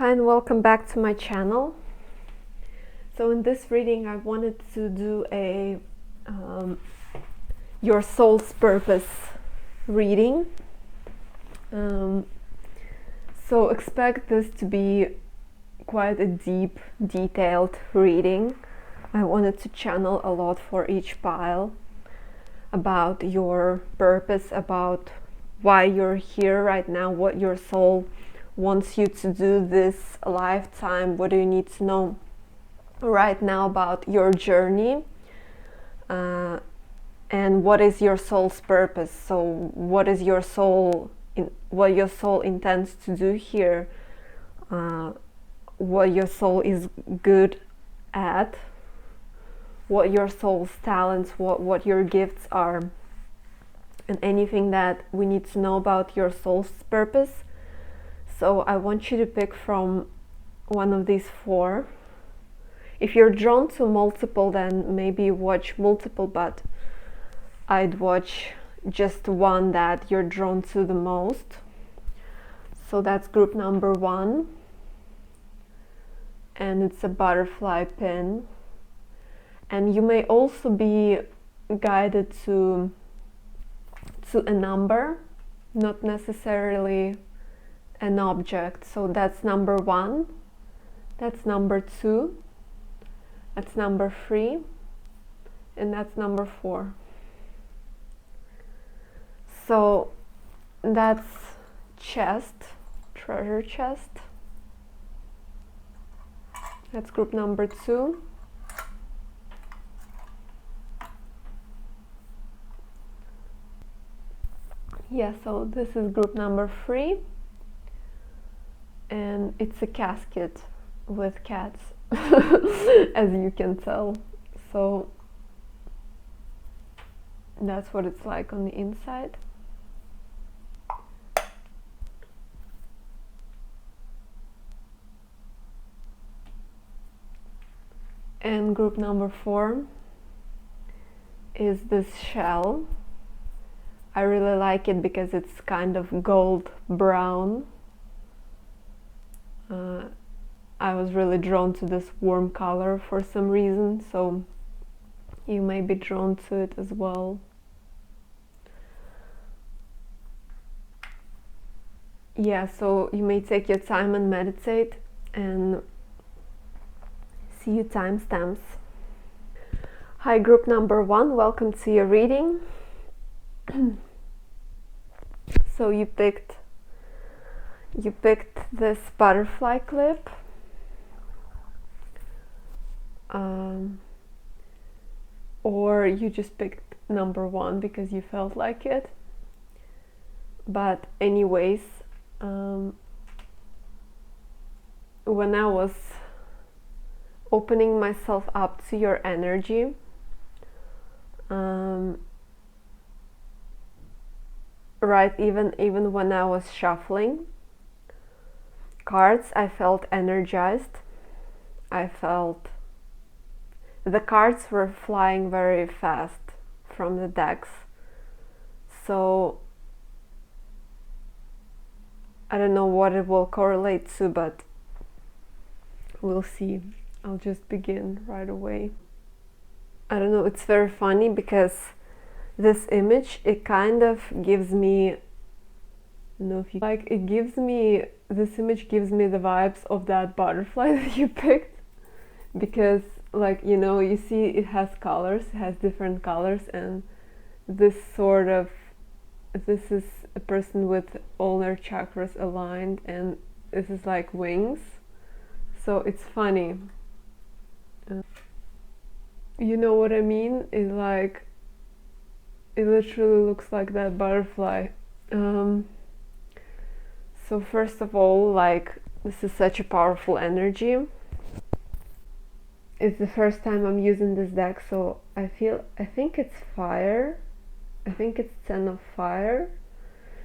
Hi and welcome back to my channel. So in this reading I wanted to do a your soul's purpose reading. So expect this to be quite a deep, detailed reading. I wanted to channel a lot for each pile about your purpose, about why you're here right now, what your soul wants you to do this lifetime, what do you need to know right now about your journey, and what is your soul's purpose. So what is your soul what your soul intends to do here, what your soul is good at, what your soul's talents, what your gifts are, and anything that we need to know about your soul's purpose. So I want you to pick from one of these four. If you're drawn to multiple, then maybe watch multiple, but I'd watch just one that you're drawn to the most. So that's group number 1, and it's a butterfly pin. And you may also be guided to a number, not necessarily an object. So that's number 1, that's number 2, that's number 3, and that's number 4. So that's chest, treasure chest. That's group number 2. Yeah, so this is group number 3. And it's a casket with cats, as you can tell. So that's what it's like on the inside. And group number 4 is this shell. I really like it because it's kind of gold brown. I was really drawn to this warm color for some reason, so you may be drawn to it as well. Yeah, so you may take your time and meditate, and see you timestamps. Hi, group number 1, welcome to your reading. So you picked this butterfly clip, or you just picked number 1 because you felt like it. But anyways, when I was opening myself up to your energy, right, even when I was shuffling cards, I felt energized. I felt the cards were flying very fast from the decks. So I don't know what it will correlate to, but we'll see. I'll just begin right away. I don't know, it's very funny because this image, it kind of gives me, I don't know if you like, this image gives me the vibes of that butterfly that you picked, because, like, you know, you see it has colors, it has different colors, and this is a person with all their chakras aligned, and this is like wings, so it's funny. You know what I mean? It's like, it literally looks like that butterfly. So first of all, like, this is such a powerful energy. It's the first time I'm using this deck, so I think it's fire. I think it's 10 of fire,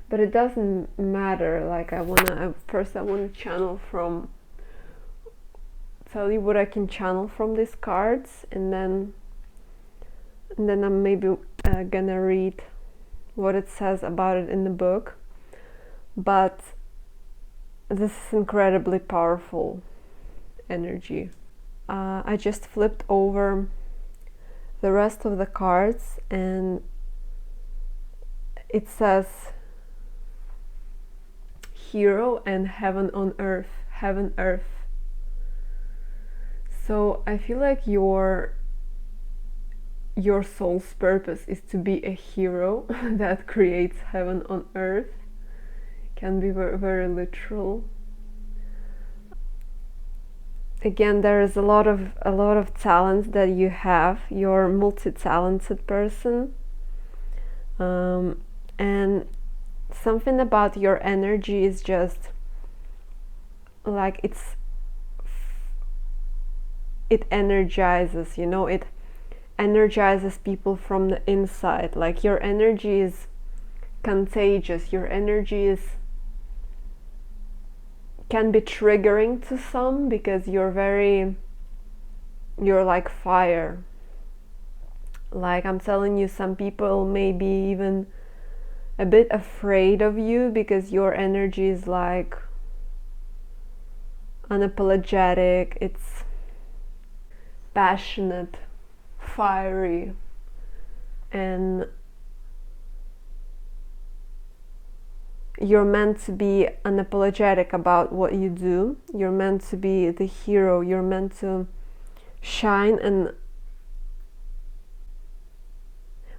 but it doesn't matter. Like, first I wanna tell you what I can channel from these cards, and then I'm maybe gonna read what it says about it in the book. But this is incredibly powerful energy. I just flipped over the rest of the cards, and it says hero and heaven on earth, heaven earth. So I feel like your soul's purpose is to be a hero that creates heaven on earth. Can be very, very literal. Again, there is a lot of talents that you have. You're a multi-talented person, and something about your energy is just like it energizes, you know, it energizes people from the inside. Like your energy is contagious. Your energy can be triggering to some because you're like fire. Like I'm telling you, some people may be even a bit afraid of you because your energy is like unapologetic, it's passionate, fiery, and you're meant to be unapologetic about what you do. You're meant to be the hero. You're meant to shine. And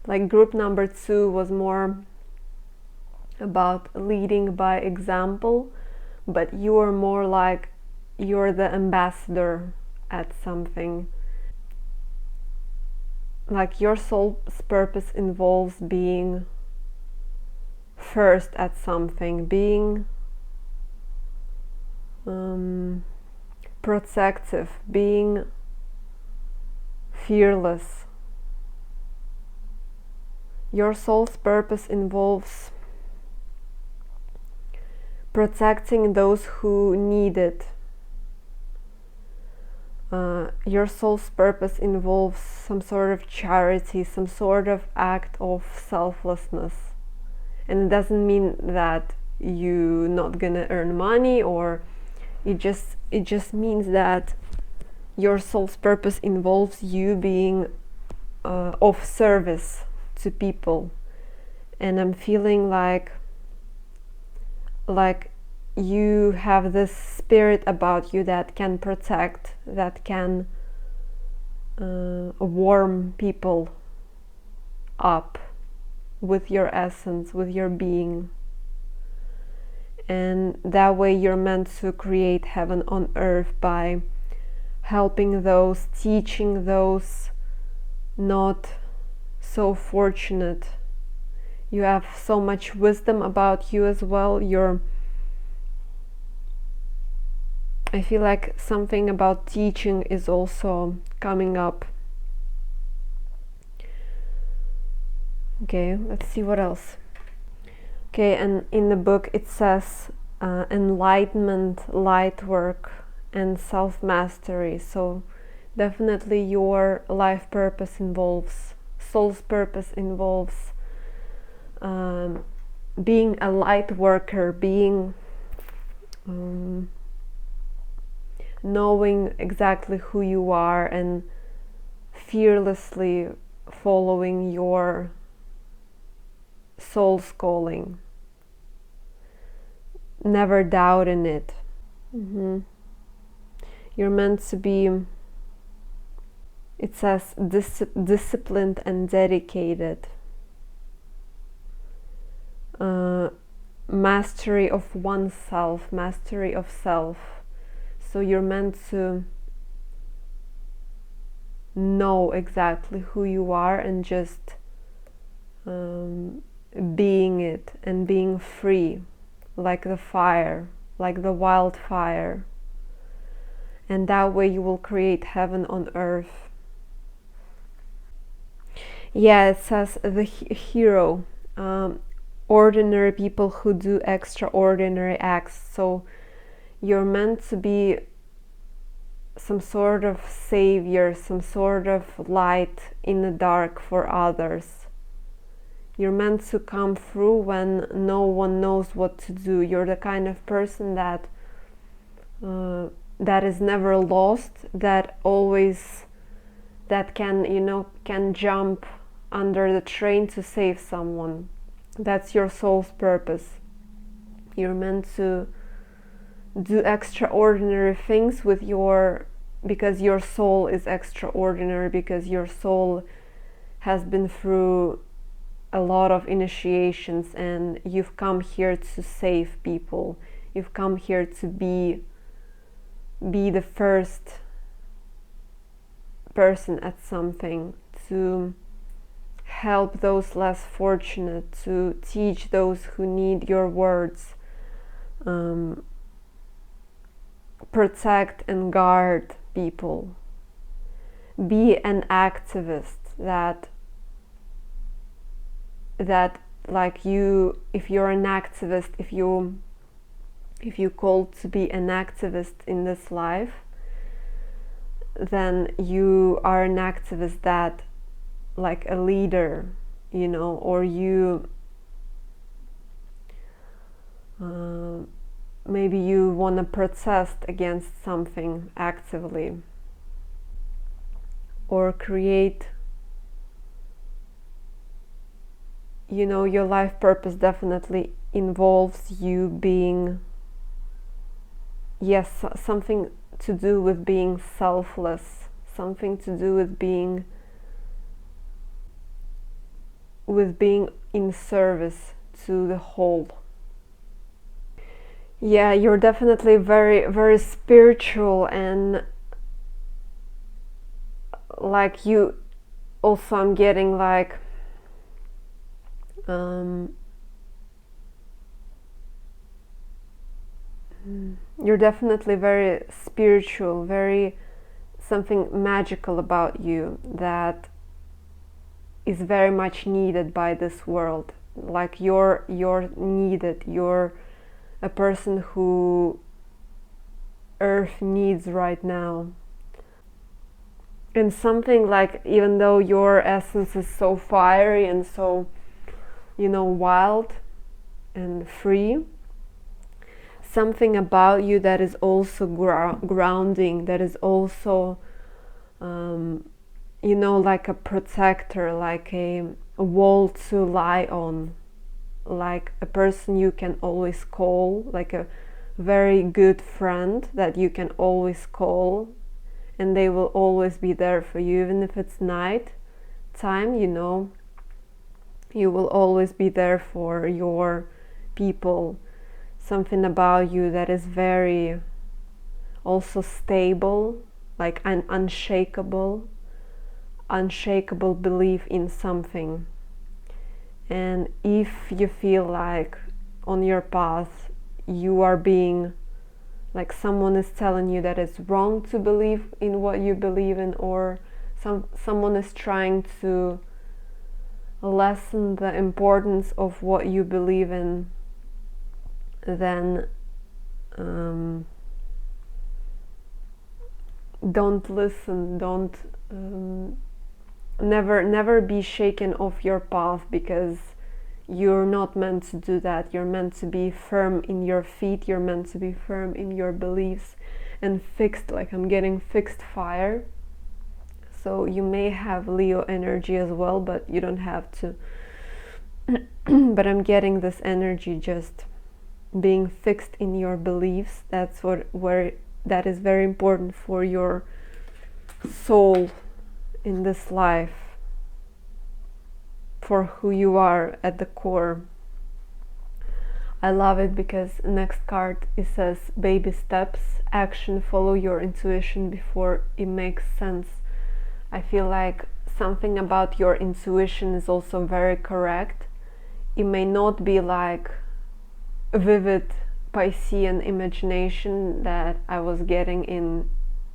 like group number 2 was more about leading by example, but you are more like you're the ambassador at something. Like your soul's purpose involves being first at something, being protective, being fearless. Your soul's purpose involves protecting those who need it. Your soul's purpose involves some sort of charity, some sort of act of selflessness. And it doesn't mean that you're not gonna earn money, or it just means that your soul's purpose involves you being of service to people. And I'm feeling like you have this spirit about you that can protect, that can warm people up with your essence, with your being. And that way you're meant to create heaven on earth by helping those, teaching those not so fortunate. You have so much wisdom about you as well. I feel like something about teaching is also coming up. Okay, let's see what else. Okay, and in the book it says enlightenment, light work, and self-mastery. So definitely your life purpose involves, soul's purpose involves being a light worker, being knowing exactly who you are and fearlessly following your soul's calling, never doubting it. You're meant to be, it says, disciplined and dedicated. Mastery of oneself, mastery of self. So you're meant to know exactly who you are and just being it and being free, like the fire, like the wildfire. And that way you will create heaven on earth. Yeah, it says the hero, ordinary people who do extraordinary acts. So you're meant to be some sort of savior, some sort of light in the dark for others. You're meant to come through when no one knows what to do. You're the kind of person that that is never lost, that always, that can jump under the train to save someone. That's your soul's purpose. You're meant to do extraordinary things with because your soul is extraordinary, because your soul has been through a lot of initiations, and you've come here to save people. You've come here to be the first person at something, to help those less fortunate, to teach those who need your words, protect and guard people. Be an activist that like you, if you're an activist, if you called to be an activist in this life, then you are an activist that, like a leader, or you maybe you want to protest against something actively, or create, your life purpose definitely involves you being, yes, something to do with being selfless, something to do with being in service to the whole. Yeah, you're definitely very, very spiritual, and like you also, I'm getting like you're definitely very spiritual, very something magical about you that is very much needed by this world. Like you're needed, you're a person who Earth needs right now. And something like, even though your essence is so fiery and so, wild and free, something about you that is also grounding, that is also, like a protector, like a wall to lie on, like a person you can always call, like a very good friend that you can always call, and they will always be there for you, even if it's night time, you will always be there for your people. Something about you that is very also stable, like an unshakable belief in something. And if you feel like on your path you are being, like someone is telling you that it's wrong to believe in what you believe in, or someone is trying to lessen the importance of what you believe in, then don't listen, don't never be shaken off your path, because you're not meant to do that. You're meant to be firm in your feet, you're meant to be firm in your beliefs and fixed, like I'm getting fixed fire. So you may have Leo energy as well, but you don't have to. But I'm getting this energy, just being fixed in your beliefs. That's where that is very important for your soul in this life, for who you are at the core. I love it because next card, it says baby steps, action, follow your intuition before it makes sense. I feel like something about your intuition is also very correct. It may not be like vivid Piscean imagination that I was getting in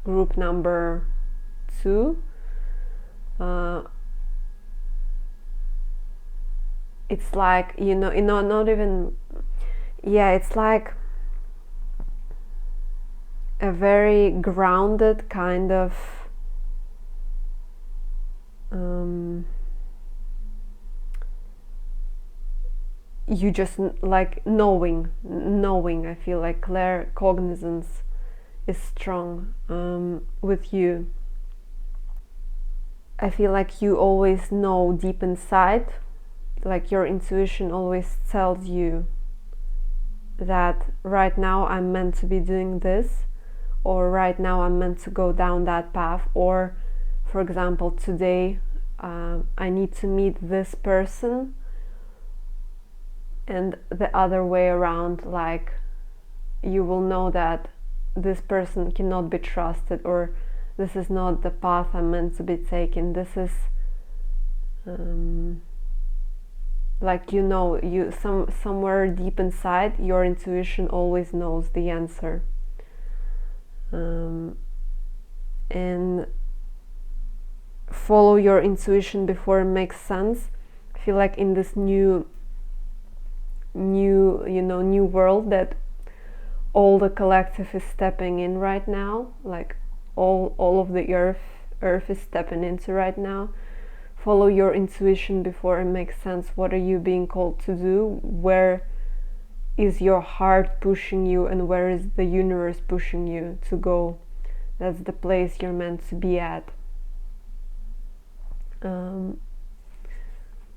group number 2. It's like, not even, it's like a very grounded kind of you just like knowing. I feel like claircognizance is strong with you. I feel like you always know deep inside, like your intuition always tells you that right now I'm meant to be doing this, or right now I'm meant to go down that path, or for example today I need to meet this person, and the other way around, like you will know that this person cannot be trusted, or this is not the path I'm meant to be taking. This is like somewhere deep inside your intuition always knows the answer, and follow your intuition before it makes sense. I feel like in this new world that all the collective is stepping in right now, like all of the earth is stepping into right now. Follow your intuition before it makes sense. What are you being called to do? Where is your heart pushing you, and where is the universe pushing you to go? That's the place you're meant to be at.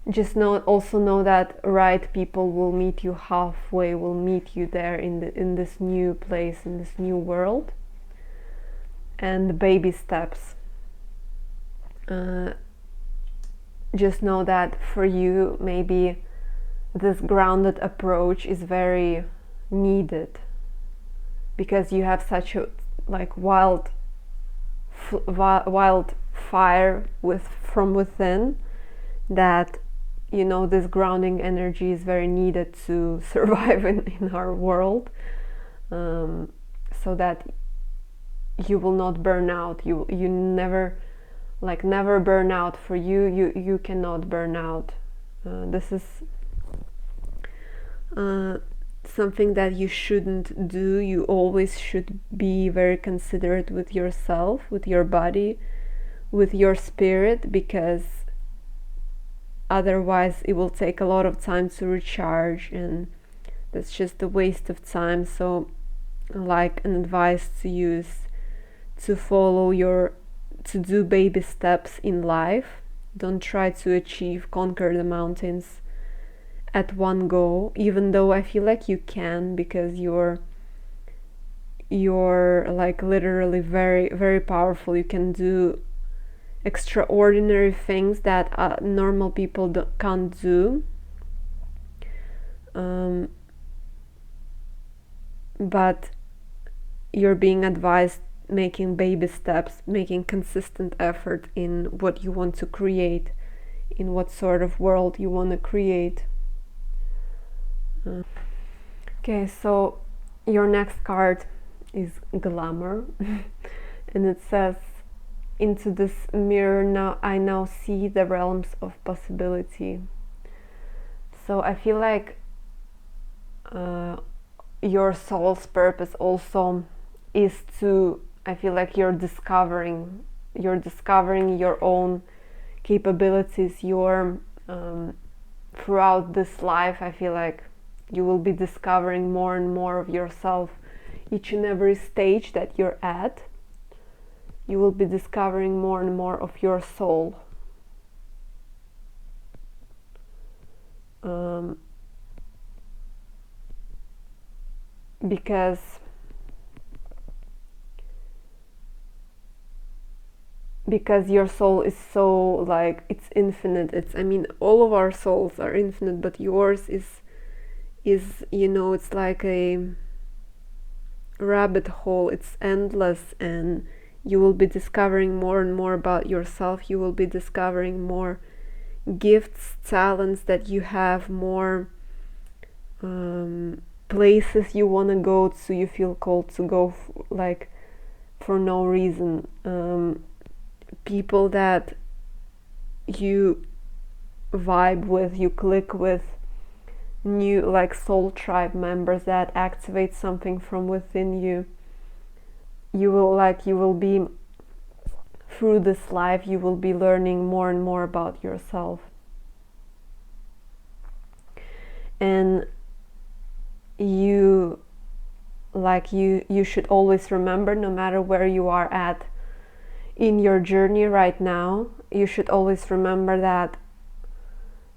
Just know that right people will meet you halfway, will meet you there in this new place, in this new world. And baby steps. Just know that for you, maybe this grounded approach is very needed, because you have such a wild fire from within, that this grounding energy is very needed to survive in our world, so that you will not burn out. You never burn out. For you cannot burn out. This is something that you shouldn't do. You always should be very considerate with yourself, with your body, with your spirit, because otherwise it will take a lot of time to recharge, and that's just a waste of time. So an advice to use to to do baby steps in life. Don't try to conquer the mountains at one go, even though I feel like you can, because you're literally very, very powerful. You can do extraordinary things that normal people can't do, but you're being advised making baby steps, making consistent effort in what you want to create, in what sort of world you want to create. Okay, so your next card is Glamour and it says, into this mirror now I now see the realms of possibility. So I feel like your soul's purpose also is to, I feel like you're discovering your own capabilities. Throughout this life, I feel like you will be discovering more and more of yourself. Each and every stage that you're at, you will be discovering more and more of your soul. Because your soul is so it's infinite. All of our souls are infinite, but yours is it's like a rabbit hole. It's endless, and you will be discovering more and more about yourself. You will be discovering more gifts, talents that you have, more places you want to go to, you feel called to go for no reason, people that you vibe with, you click with, new soul tribe members that activate something from within you. You will be, through this life, you will be learning more and more about yourself. And you like you should always remember, no matter where you are at in your journey right now, you should always remember that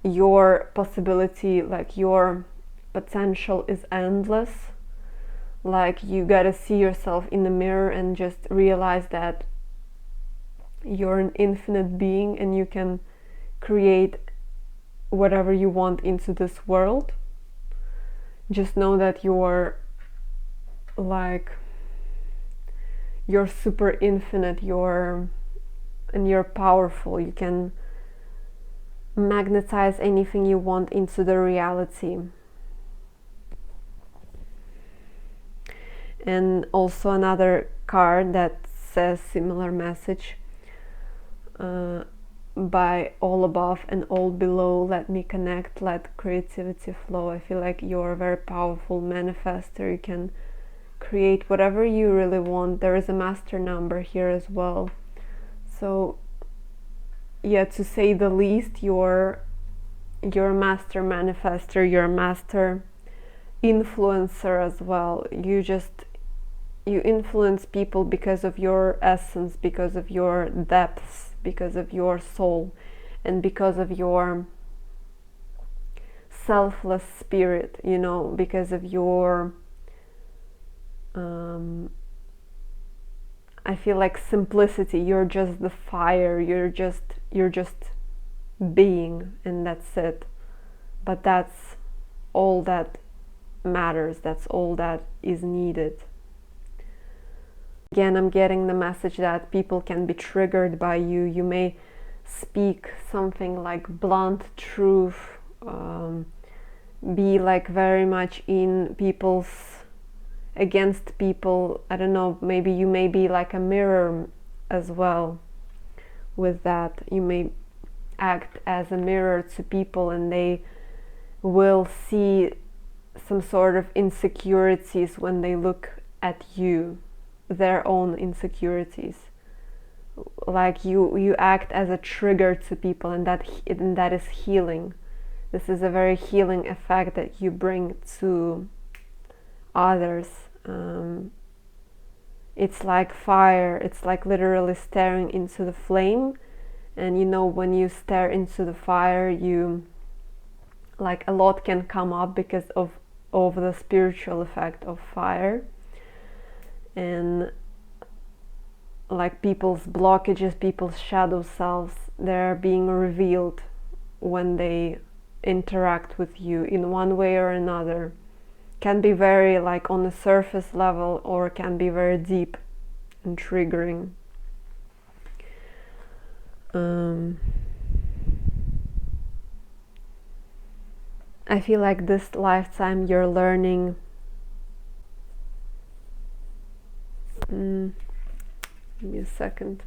your possibility, like your potential, is endless. Like, you gotta see yourself in the mirror and just realize that you're an infinite being and you can create whatever you want into this world. Just know that you're super infinite, you're powerful. You can magnetize anything you want into the reality. And also another card that says similar message, by all above and all below, let me connect, let creativity flow. I feel like you're a very powerful manifester. You can create whatever you really want. There is a master number here as well. So yeah, to say the least, you're a master manifester, you're a master influencer as well. You influence people because of your essence, because of your depths, because of your soul, and because of your selfless spirit, you know, because of your I feel like simplicity. You're just the fire, you're just being, and that's it. But that's all that matters, that's all that is needed. Again, I'm getting the message that people can be triggered by you. You may speak something like blunt truth, be like very much in against people. I don't know, maybe you may be like a mirror as well with that. You may act as a mirror to people and they will see some sort of insecurities when they look at you, their own insecurities. Like you act as a trigger to people, and that is healing. This is a very healing effect that you bring to others. It's like fire. It's like literally staring into the flame, and you know, when you stare into the fire, you like a lot can come up because of the spiritual effect of fire. And like people's blockages, people's shadow selves, they're being revealed when they interact with you in one way or another. Can be very like on the surface level, or can be very deep and triggering. I feel like this lifetime you're learning give me a second.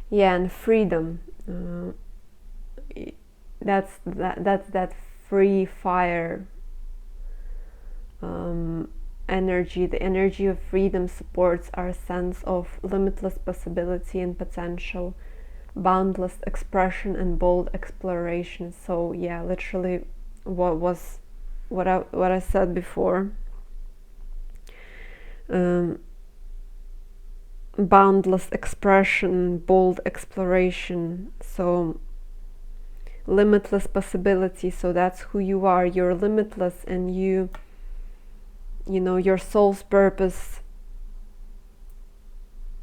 Yeah, and freedom. That's that free fire energy. The energy of freedom supports our sense of limitless possibility and potential, boundless expression and bold exploration. So yeah, literally what I said before. Boundless expression, bold exploration, so limitless possibility. So that's who you are. You're limitless, and you know, your soul's purpose,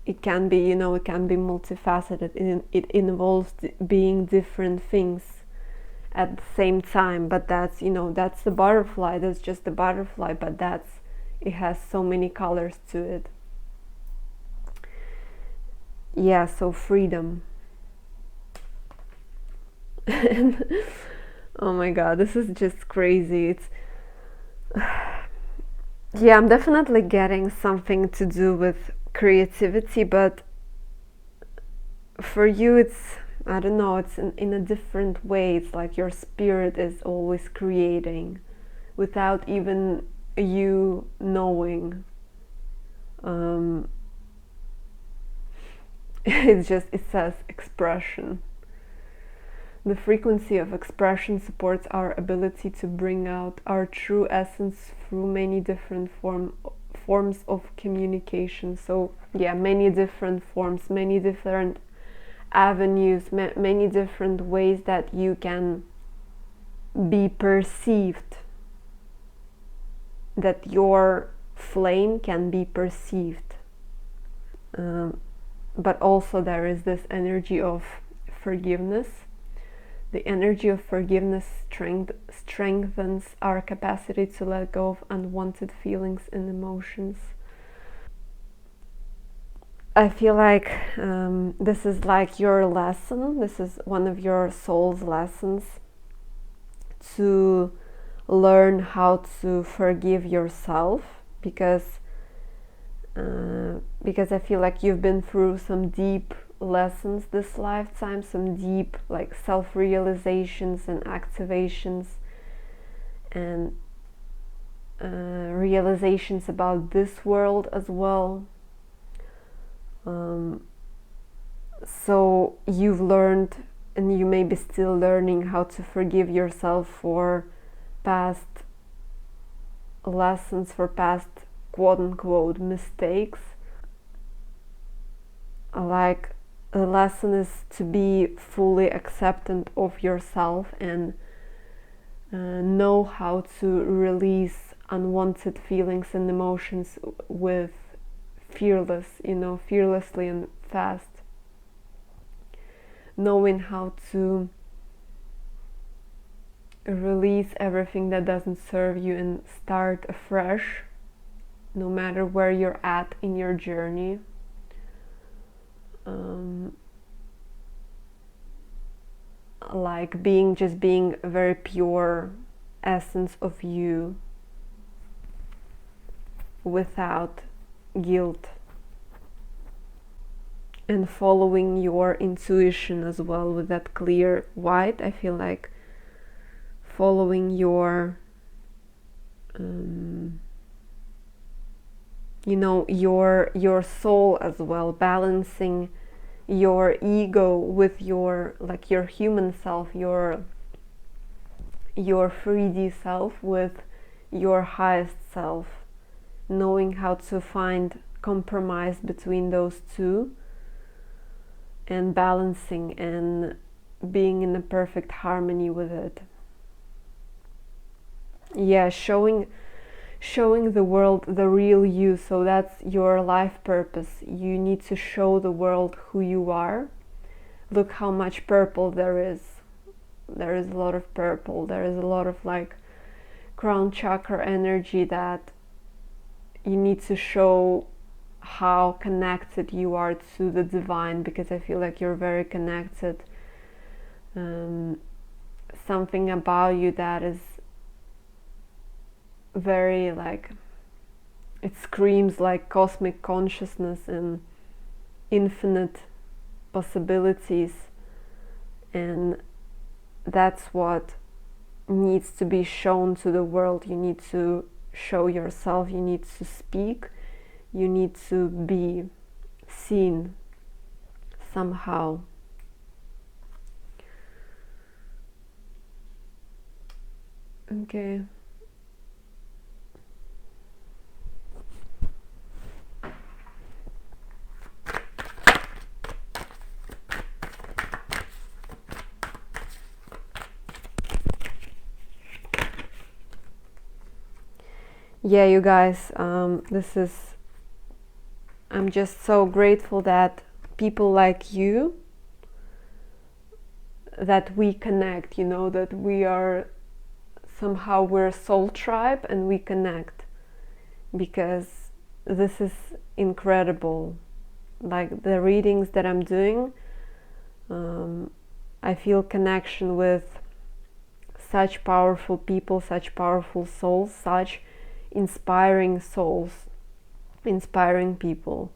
it can be, you know, it can be multifaceted. It involves being different things at the same time. But that's, you know, that's the butterfly. That's just the butterfly, but it has so many colors to it. Yeah, so freedom. Oh my god, this is just crazy. It's yeah, I'm definitely getting something to do with creativity, but for you it's, I don't know, it's in a different way. It's like your spirit is always creating without even you knowing. It's just, it says expression. The frequency of expression supports our ability to bring out our true essence through many different forms of communication. So yeah, many different forms, many different avenues, many different ways that you can be perceived, that your flame can be perceived. But also there is this energy of forgiveness. The energy of forgiveness strengthens our capacity to let go of unwanted feelings and emotions. I feel like this is like your lesson. This is one of your soul's lessons, to learn how to forgive yourself, because I feel like you've been through some deep lessons this lifetime, some deep like self-realizations and activations and realizations about this world as well. So you've learned, and you may be still learning, how to forgive yourself for past lessons, for past quote-unquote mistakes. Like, the lesson is to be fully acceptant of yourself and know how to release unwanted feelings and emotions with fearlessly and fast. Knowing how to release everything that doesn't serve you and start afresh, no matter where you're at in your journey. Like being a very pure essence of you without guilt, and following your intuition as well with that clear white. I feel like following your your soul as well, balancing your ego with your human self, your 3D self with your highest self, knowing how to find compromise between those two and balancing and being in a perfect harmony with it. Yeah, showing the world the real you. So that's your life purpose. You need to show the world who you are. Look how much purple there is. There is a lot of purple. There is a lot of like crown chakra energy that you need to show how connected you are to the divine, because I feel like you're very connected. Something about you that is very like, it screams like cosmic consciousness and infinite possibilities, and that's what needs to be shown to the world. You need to show yourself, you need to speak, you need to be seen somehow. Okay. Yeah, you guys, I'm just so grateful that people like you, that we connect, that we're a soul tribe and we connect, because this is incredible. Like the readings that I'm doing, I feel connection with such powerful people, such powerful souls, such inspiring souls, inspiring people,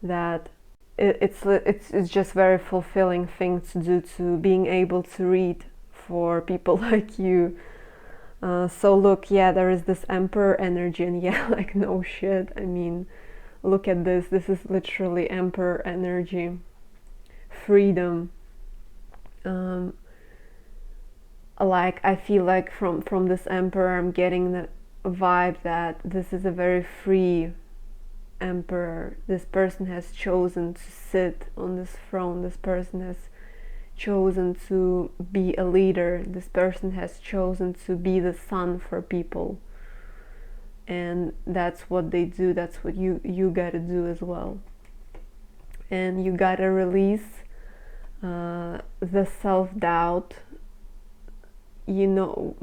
that it's just very fulfilling thing to do, to being able to read for people like you. So look, yeah, there is this Emperor energy, and yeah, like no shit, I mean, look at this is literally Emperor energy, freedom, like I feel like from this emperor I'm getting the vibe that this is a very free emperor. This person has chosen to sit on this throne. This person has chosen to be a leader. This person has chosen to be the sun for people, and that's what they do. That's what you gotta do as well. And you gotta release the self-doubt, you know.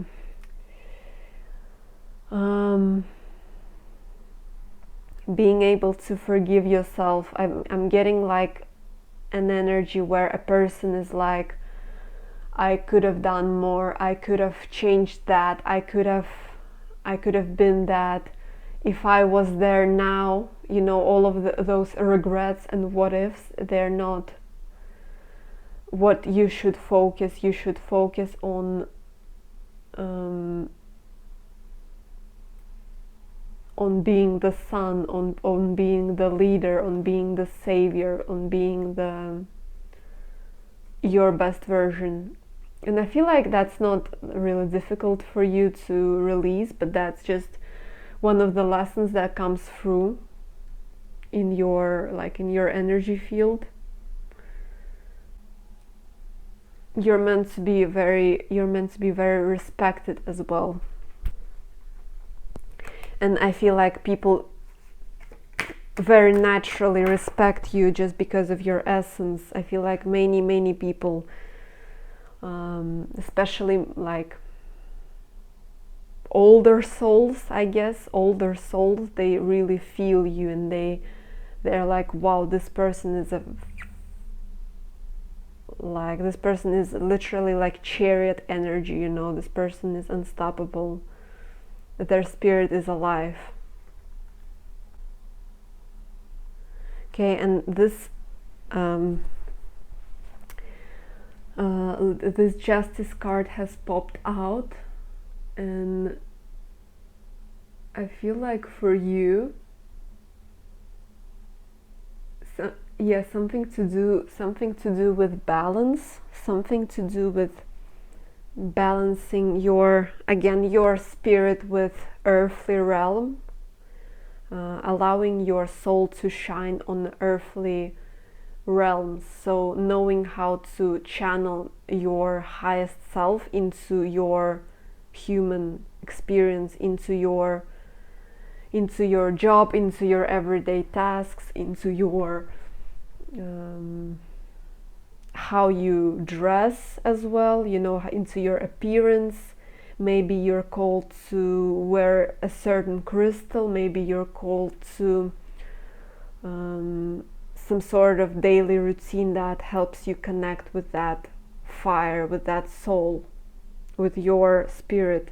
Being able to forgive yourself. I'm getting like an energy where a person is like, I could have done more, I could have changed that, I could have been that, if I was there now, you know, all of those regrets and what ifs, they're not what you should focus. You should focus on being the sun, on being the leader, on being the savior, on being your best version. And I feel like that's not really difficult for you to release, but that's just one of the lessons that comes through in your energy field. You're meant to be very respected as well. And I feel like people very naturally respect you just because of your essence. I feel like many people, especially like older souls, I guess, they really feel you, and they're like, wow, this person is literally like chariot energy, you know, this person is unstoppable, that their spirit is alive. Okay, and this this Justice card has popped out, and I feel like for you, something to do with balance, something to do with balancing your spirit with earthly realm, allowing your soul to shine on earthly realms. So knowing how to channel your highest self into your human experience, into your job, into your everyday tasks, into your how you dress as well, you know, into your appearance. Maybe you're called to wear a certain crystal, maybe you're called to some sort of daily routine that helps you connect with that fire, with that soul, with your spirit.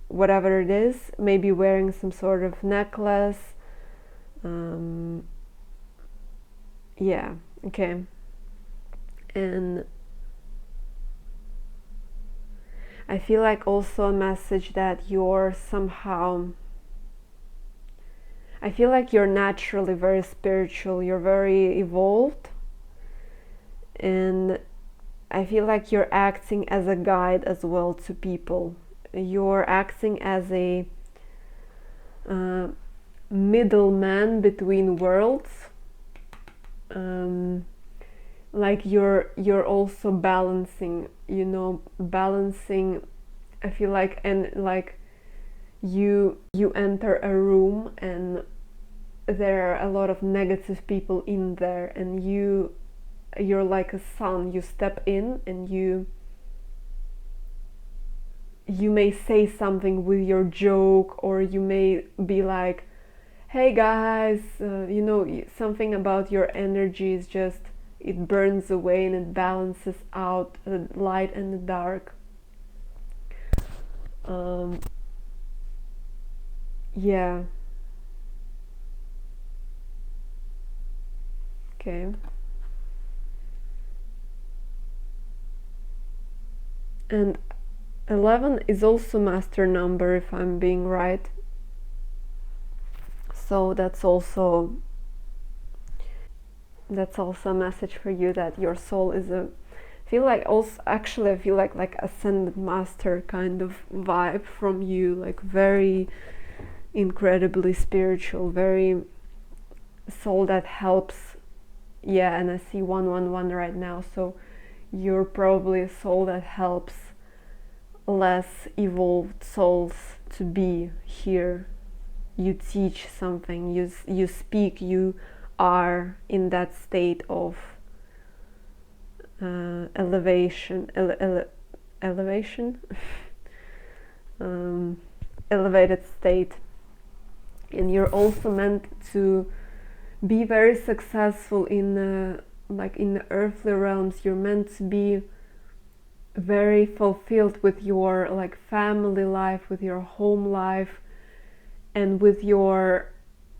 Whatever it is, maybe wearing some sort of necklace. Yeah, okay. And I feel like also a message that you're somehow, I feel like you're naturally very spiritual, you're very evolved, and I feel like you're acting as a guide as well to people. You're acting as a middleman between worlds. Like you're also balancing, you know, I feel like, and like you enter a room and there are a lot of negative people in there, and you're like a sun. You step in and you may say something with your joke, or you may be like, hey guys, you know, something about your energy is just, it burns away and it balances out the light and the dark. Yeah. Okay. And 11 is also master number, if I'm being right. So that's also a message for you, that your soul is a feel like also actually I feel like ascended master kind of vibe from you, like very incredibly spiritual, very soul that helps. Yeah, and I see 111 right now, so you're probably a soul that helps less evolved souls to be here. You teach something, you speak, you are in that state of elevation, elevation, elevated state, and you're also meant to be very successful in like in the earthly realms. You're meant to be very fulfilled with your like family life, with your home life, and with your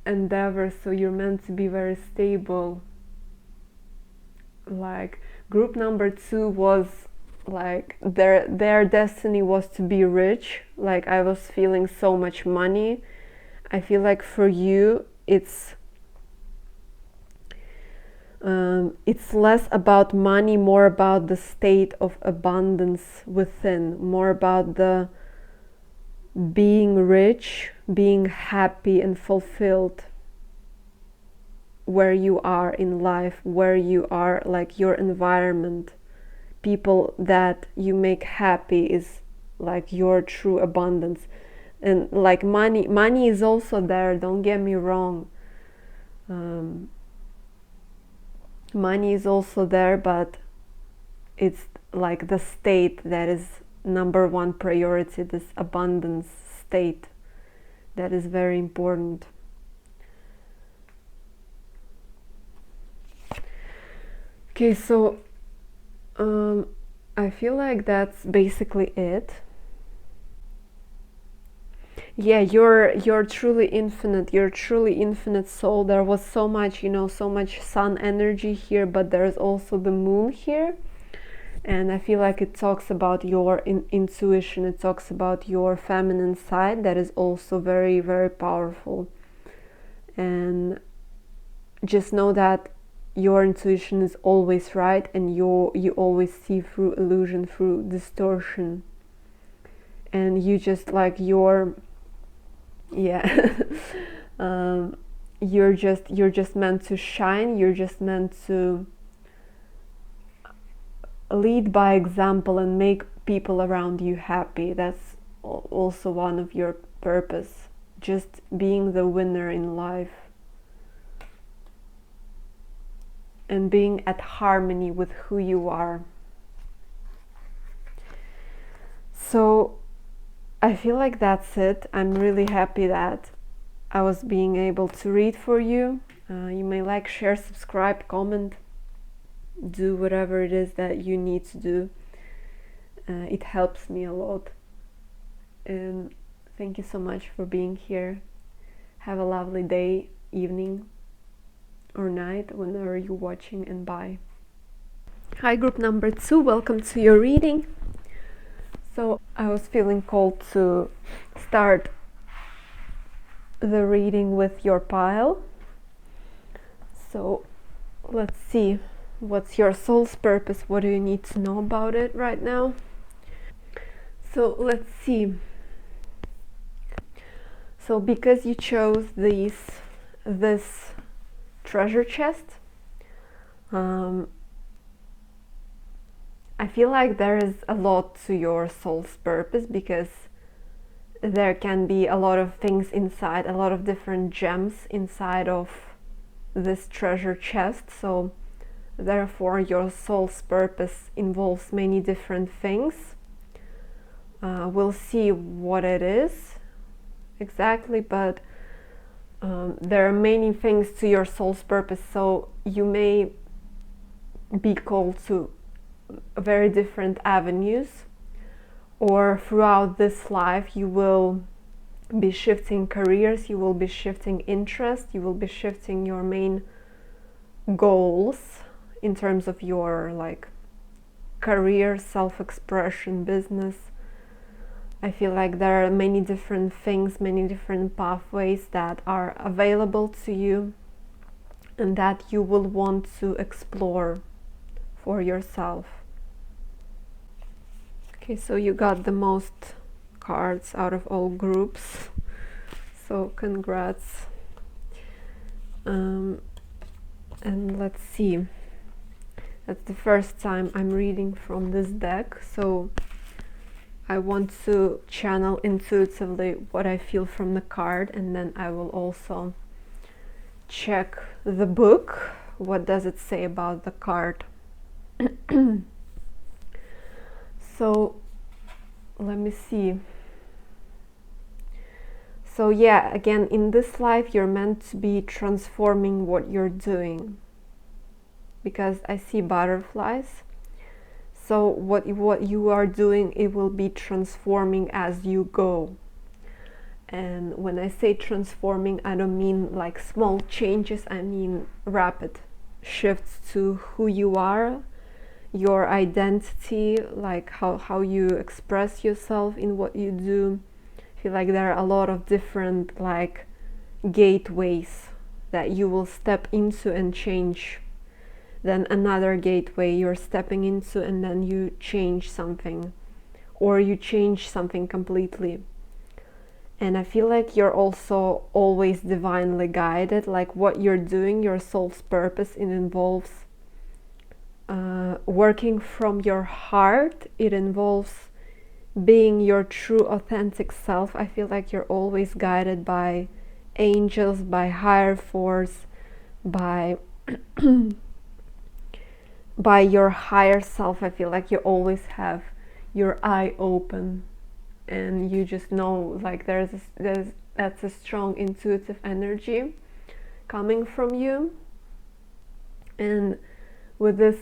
endeavors. So you're meant to be very stable. Like group number 2 was like their destiny was to be rich. Like I was feeling so much money. I feel like for you it's less about money, more about the state of abundance within, more about the being rich, being happy and fulfilled where you are in life, where you are, like your environment, people that you make happy is like your true abundance. And like money is also there, don't get me wrong. Money is also there, but it's like the state that is number one priority, this abundance state that is very important. Okay, so I feel like that's basically it. Yeah, you're truly infinite. You're truly infinite soul. There was so much, so much sun energy here, but there's also the moon here. And I feel like it talks about your intuition. It talks about your feminine side that is also very, very powerful. And just know that your intuition is always right, and you always see through illusion, through distortion. And you just like you're just meant to shine. You're just meant to lead by example and make people around you happy. That's also one of your purpose, just being the winner in life and being at harmony with who you are. So I feel like that's it. I'm really happy that I was being able to read for you. You may like, share, subscribe, comment, do whatever it is that you need to do. It helps me a lot. And thank you so much for being here. Have a lovely day, evening, or night, whenever you're watching, and bye. Hi, group number 2, welcome to your reading. So I was feeling called to start the reading with your pile. So let's see, what's your soul's purpose? What do you need to know about it right now? So let's see. So because you chose this treasure chest, I feel like there is a lot to your soul's purpose, because there can be a lot of things inside, a lot of different gems inside of this treasure chest. So therefore your soul's purpose involves many different things. We'll see what it is exactly, but there are many things to your soul's purpose. So you may be called to very different avenues, or throughout this life you will be shifting careers, you will be shifting interest, you will be shifting your main goals in terms of your like career, self-expression, business. I feel like there are many different things, many different pathways that are available to you and that you will want to explore for yourself. Okay, so you got the most cards out of all groups, so congrats. And let's see, that's the first time I'm reading from this deck, so I want to channel intuitively what I feel from the card, and then I will also check the book. What does it say about the card? So let me see. So yeah, again, in this life you're meant to be transforming what you're doing, because I see butterflies. So what you are doing, it will be transforming as you go. And when I say transforming, I don't mean like small changes, I mean rapid shifts to who you are, your identity, like how you express yourself in what you do. I feel like there are a lot of different like gateways that you will step into and change. Then another gateway you're stepping into, and then you change something, or you change something completely. And I feel like you're also always divinely guided, like what you're doing, your soul's purpose, it involves working from your heart. It involves being your true authentic self. I feel like you're always guided by angels, by higher force, by by your higher self. I feel like you always have your eye open, and you just know like there's that's a strong intuitive energy coming from you. And with this,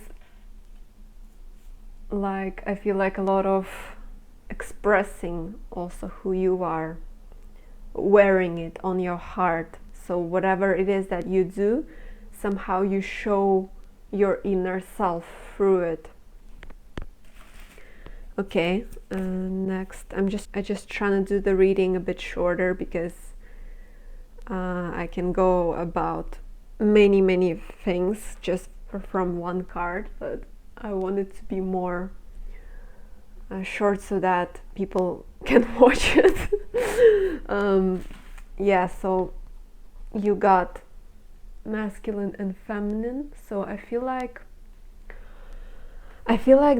like I feel like a lot of expressing also who you are, wearing it on your heart. So whatever it is that you do, somehow you show your inner self through it. Okay, next, I just trying to do the reading a bit shorter, because I can go about many things just from one card, but I want it to be more short so that people can watch it. Yeah, so you got masculine and feminine. So I feel like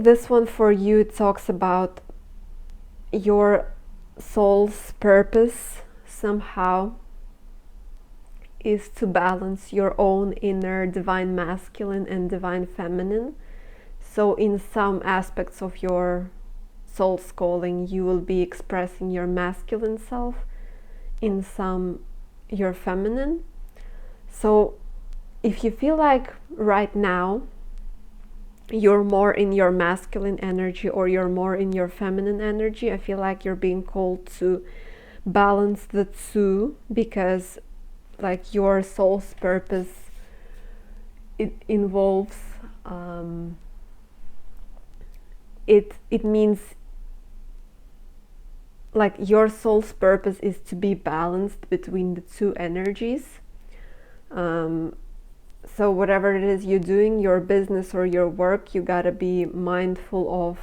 this one for you talks about your soul's purpose somehow is to balance your own inner divine masculine and divine feminine. So in some aspects of your soul's calling, you will be expressing your masculine self, in some your feminine. So if you feel like right now you're more in your masculine energy or you're more in your feminine energy, I feel like you're being called to balance the two, because like your soul's purpose, it involves it means like your soul's purpose is to be balanced between the two energies. So whatever it is you're doing, your business or your work, you gotta be mindful of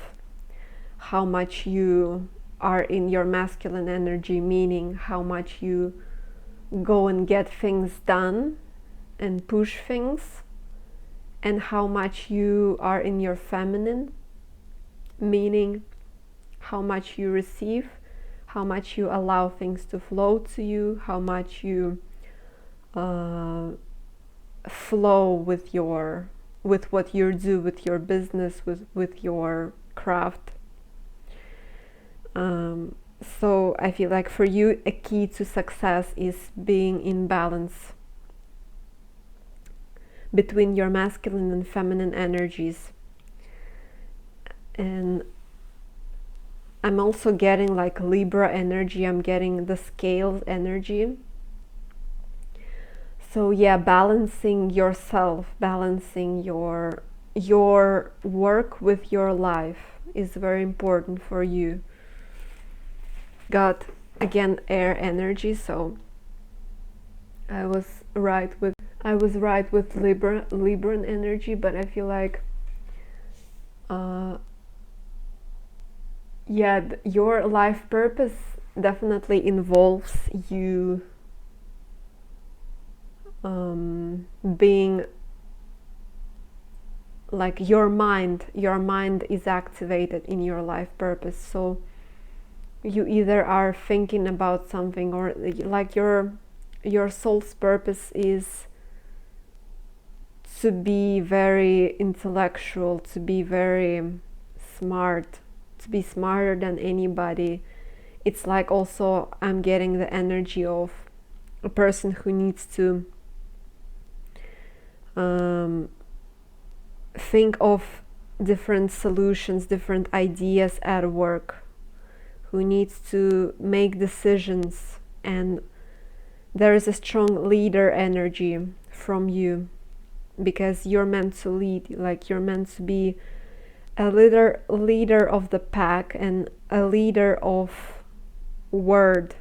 how much you are in your masculine energy, meaning how much you go and get things done and push things, and how much you are in your feminine, meaning how much you receive, how much you allow things to flow to you, how much you flow with what you do, with your business, with your craft. So I feel like for you a key to success is being in balance between your masculine and feminine energies. And I'm also getting like Libra energy, I'm getting the scales energy. So yeah, balancing yourself, balancing your work with your life is very important for you. Got again air energy, so I was right with Libran energy, but I feel like Yeah, your life purpose definitely involves you being like your mind is activated in your life purpose. So you either are thinking about something, or like your soul's purpose is to be very intellectual, to be very smart, to be smarter than anybody. It's like also I'm getting the energy of a person who needs to think of different solutions, different ideas at work, who needs to make decisions, and there is a strong leader energy from you, because you're meant to lead, like you're meant to be a leader of the pack, and a leader of word.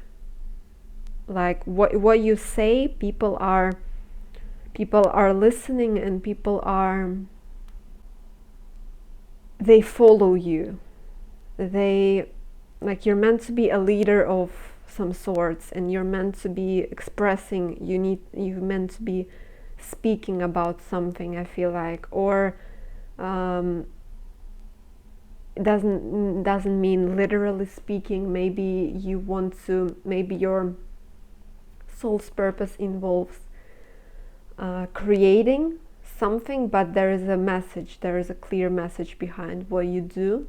Like what you say, people are listening, and they follow you. They, like, you're meant to be a leader of some sorts, and you're meant to be expressing, you're meant to be speaking about something, I feel like. Or it doesn't mean literally speaking. Maybe you want to, maybe your soul's purpose involves creating something, but there is a message, there is a clear message behind what you do.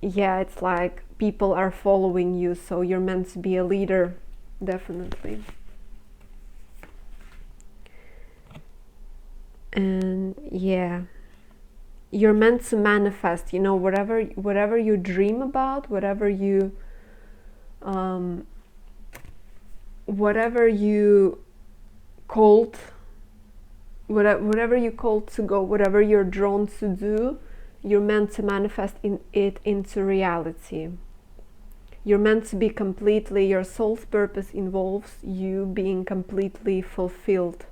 Yeah, it's like people are following you, so you're meant to be a leader, definitely. And yeah, you're meant to manifest, whatever you dream about, whatever you called whatever you called to go, whatever you're drawn to do, you're meant to manifest it into reality. You're meant to be completely, your soul's purpose involves you being completely fulfilled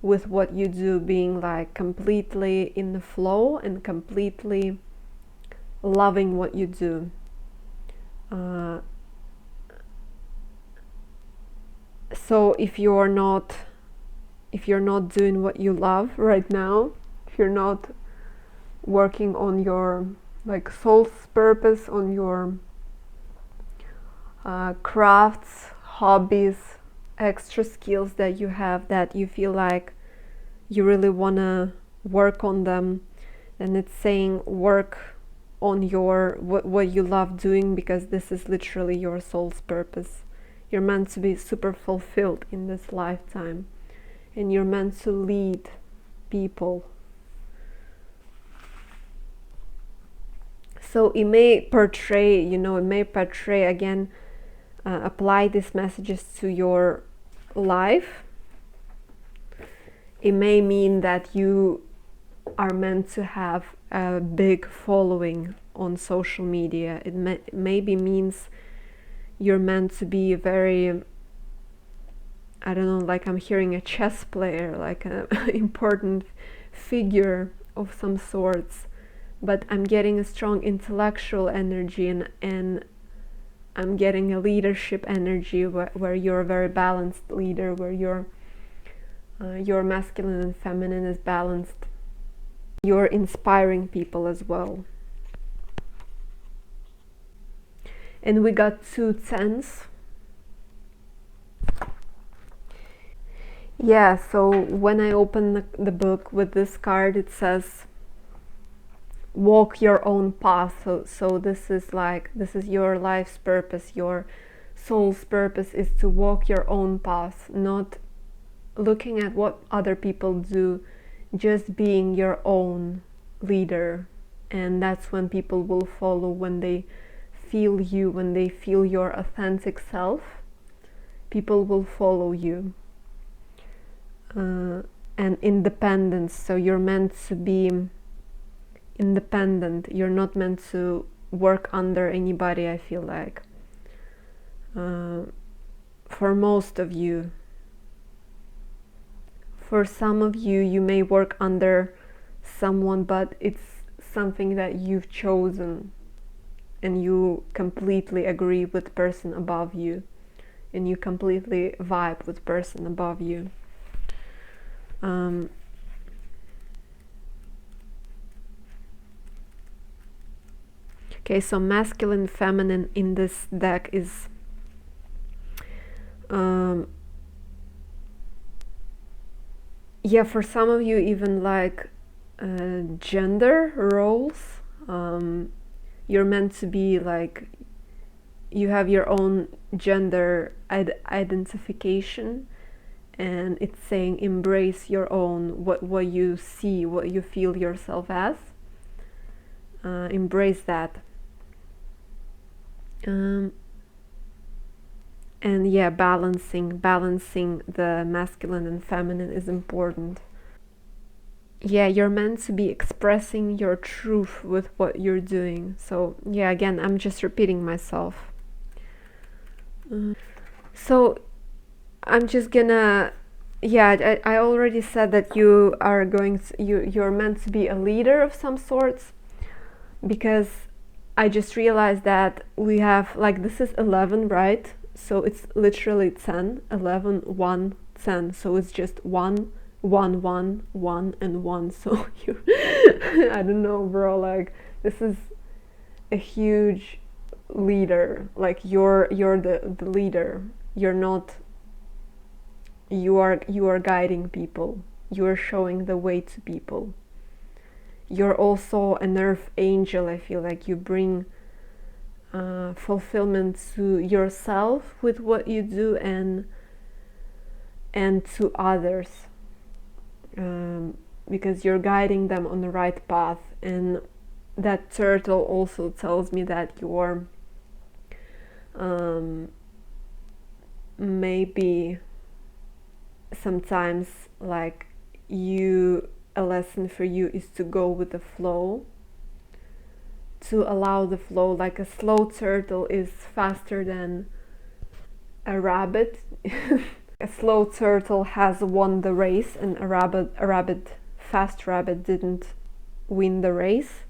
with what you do, being like completely in the flow and completely loving what you do. So if you're not doing what you love right now, if you're not working on your like soul's purpose, on your crafts, hobbies, extra skills that you have, that you feel like you really want to work on them, then it's saying work on your what you love doing, because this is literally your soul's purpose. You're meant to be super fulfilled in this lifetime, and you're meant to lead people. So it may portray, again, apply these messages to your life. It may mean that you are meant to have a big following on social media. It maybe means you're meant to be very, I don't know, like I'm hearing a chess player, like an important figure of some sorts. But I'm getting a strong intellectual energy, and I'm getting a leadership energy where you're a very balanced leader, where your masculine and feminine is balanced. You're inspiring people as well. And we got 2 10s. Yeah, so when I open the book with this card, it says walk your own path. So this is your life's purpose. Your soul's purpose is to walk your own path, not looking at what other people do, just being your own leader. And that's when people will follow, when they feel you, when they feel your authentic self, people will follow you. And independence, so you're meant to be independent. You're not meant to work under anybody, I feel like. For most of you. For some of you, you may work under someone, but it's something that you've chosen and you completely agree with the person above you and you completely vibe with the person above you. Okay, so masculine, feminine in this deck is yeah, for some of you even like gender roles. You're meant to be like, you have your own gender identification, and it's saying embrace your own, what you see, what you feel yourself as. Embrace that. And yeah, balancing the masculine and feminine is important. Yeah, you're meant to be expressing your truth with what you're doing. So yeah, again, I'm just repeating myself. So I'm just gonna, yeah, I already said that you are going to, you're meant to be a leader of some sorts, because I just realized that we have, like, this is 11, right? So it's literally 10, 11, 1, 10. So it's just 1, 1, 1, 1, and 1. So you, I don't know, bro, like, this is a huge leader. Like, you're the leader. You're not, you are guiding people. You are showing the way to people. You're also an earth angel. I feel like you bring fulfillment to yourself with what you do, and to others, because you're guiding them on the right path. And that turtle also tells me that you're maybe sometimes, like, a lesson for you is to go with the flow, to allow the flow. Like, a slow turtle is faster than a rabbit. A slow turtle has won the race, and a fast rabbit didn't win the race.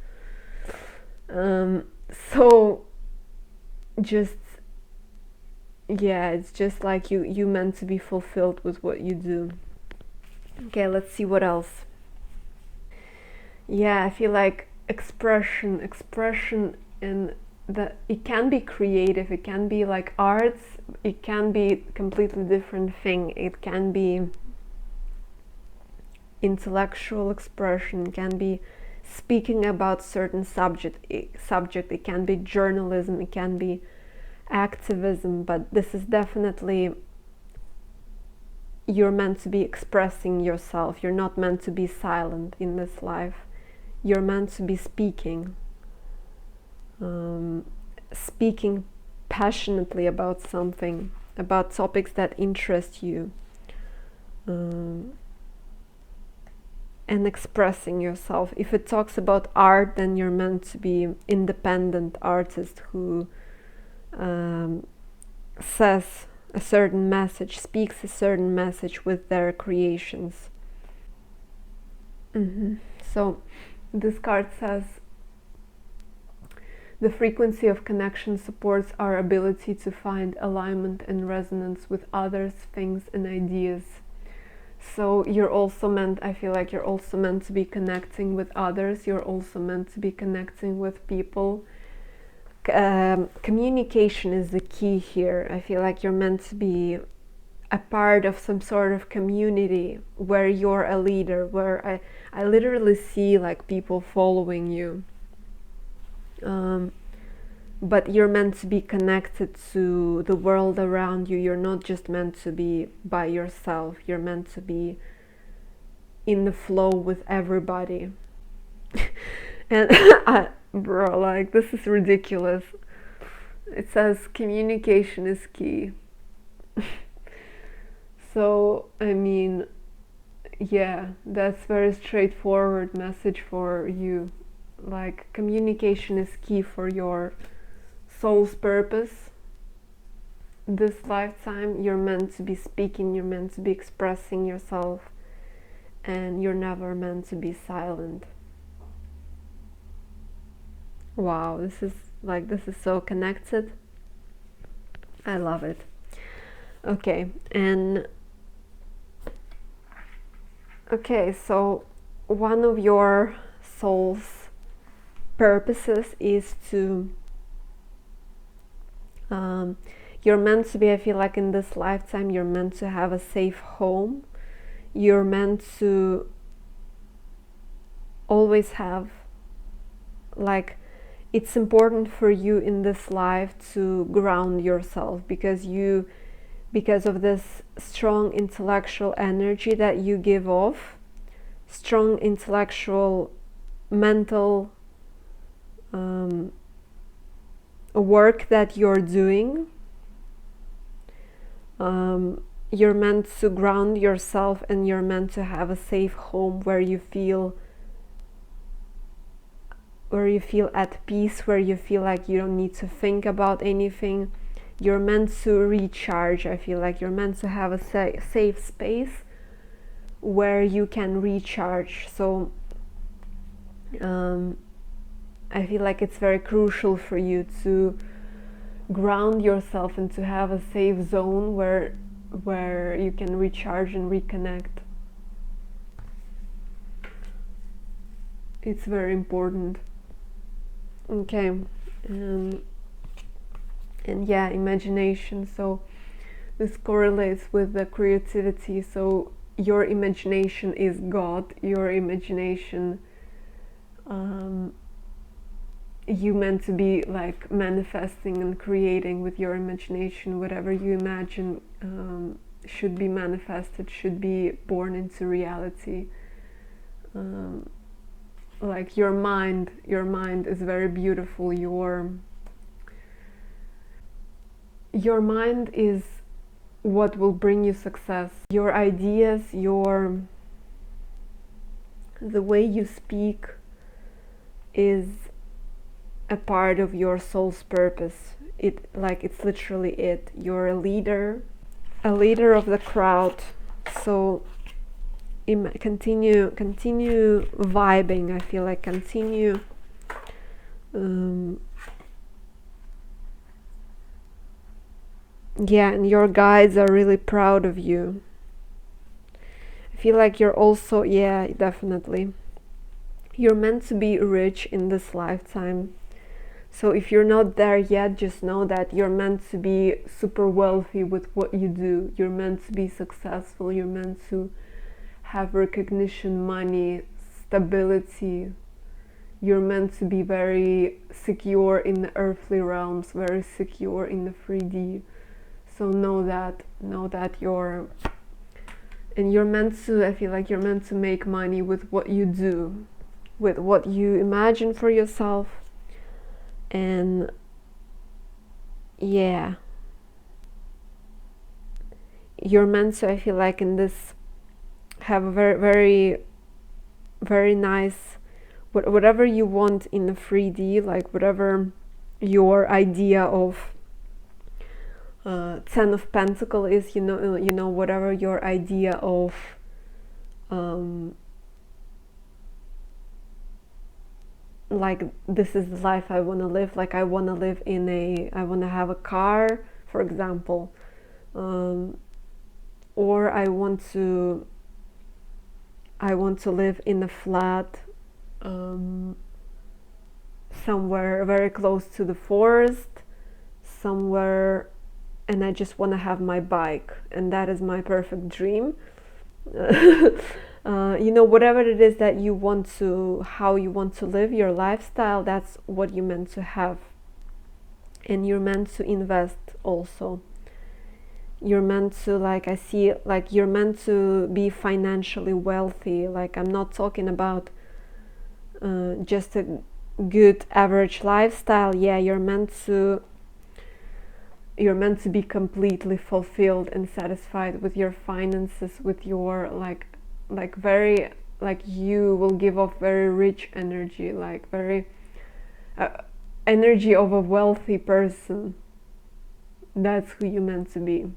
So just, yeah, it's just like you meant to be fulfilled with what you do. Okay, let's see what else. Yeah, I feel like expression, and that it can be creative, it can be like arts, it can be completely different thing. It can be intellectual expression, it can be speaking about certain subject, it can be journalism, it can be activism, but this is definitely, you're meant to be expressing yourself. You're not meant to be silent in this life. You're meant to be speaking, speaking passionately about something, about topics that interest you, and expressing yourself. If it talks about art, then you're meant to be independent artist who says a certain message, speaks a certain message with their creations. So this card says, the frequency of connection supports our ability to find alignment and resonance with others, things, and ideas. So you're also meant, I feel like you're also meant to be connecting with others. You're also meant to be connecting with people. Communication is the key here. I feel like you're meant to be a part of some sort of community where you're a leader, where I literally see like people following you. But you're meant to be connected to the world around you. You're not just meant to be by yourself. You're meant to be in the flow with everybody. And bro, like, this is ridiculous. It says communication is key. So, I mean, yeah, that's very straightforward message for you. Like, communication is key for your soul's purpose. This lifetime, you're meant to be speaking, you're meant to be expressing yourself, and you're never meant to be silent. Wow, this is so connected. I love it. Okay, and okay, so one of your soul's purposes is to you're meant to be, I feel like in this lifetime you're meant to have a safe home. You're meant to always have, like, it's important for you in this life to ground yourself because of this strong intellectual energy that you give off, strong intellectual mental work that you're doing. You're meant to ground yourself, and you're meant to have a safe home where you feel at peace, where you feel like you don't need to think about anything. You're meant to recharge. I feel like you're meant to have a safe space where you can recharge. So I feel like it's very crucial for you to ground yourself and to have a safe zone where you can recharge and reconnect. It's very important. Okay, and yeah, imagination. So this correlates with the creativity. So your imagination is God. Your imagination, you meant to be like manifesting and creating with your imagination. Whatever you imagine should be manifested, should be born into reality. Like your mind is very beautiful. Your mind is what will bring you success. Your ideas, the way you speak is a part of your soul's purpose. It's literally it. You're a leader of the crowd. So continue vibing. I feel like continue yeah, and your guides are really proud of you. I feel like you're also, yeah, definitely, you're meant to be rich in this lifetime. So if you're not there yet, just know that you're meant to be super wealthy with what you do. You're meant to be successful. You're meant to have recognition, money, stability. You're meant to be very secure in the earthly realms, very secure in the 3D. So know that you're meant to, I feel like you're meant to make money with what you do, with what you imagine for yourself. And yeah, you're meant to, I feel like, in this, have a very, very, very nice, whatever you want in the 3D, like whatever your idea of 10 of Pentacle is, you know, whatever your idea of like, this is the life I want to live. Like, I want to live I want to have a car, for example, or I want to live in a flat somewhere very close to the forest, somewhere, and I just want to have my bike, and that is my perfect dream. You know, whatever it is that you want to, how you want to live your lifestyle, that's what you're meant to have. And you're meant to invest also. You're meant to, like, I see it, like, you're meant to be financially wealthy. Like, I'm not talking about just a good average lifestyle. Yeah, you're meant to be completely fulfilled and satisfied with your finances, with your like very, like, you will give off very rich energy, like very energy of a wealthy person. That's who you're meant to be.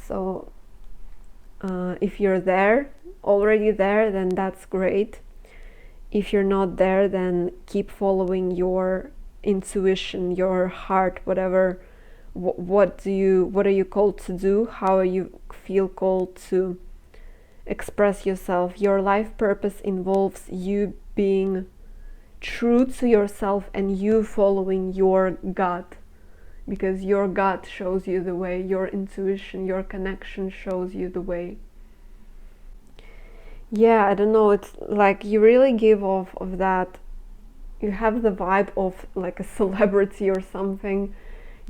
So if you're already there, then that's great. if you're not there, then keep following your intuition, your heart, whatever. What are you called to do? How you feel called to express yourself? Your life purpose involves you being true to yourself and you following your gut, because your gut shows you the way, your intuition, your connection shows you the way. Yeah, I don't know, it's like you really give off of that, you have the vibe of like a celebrity or something,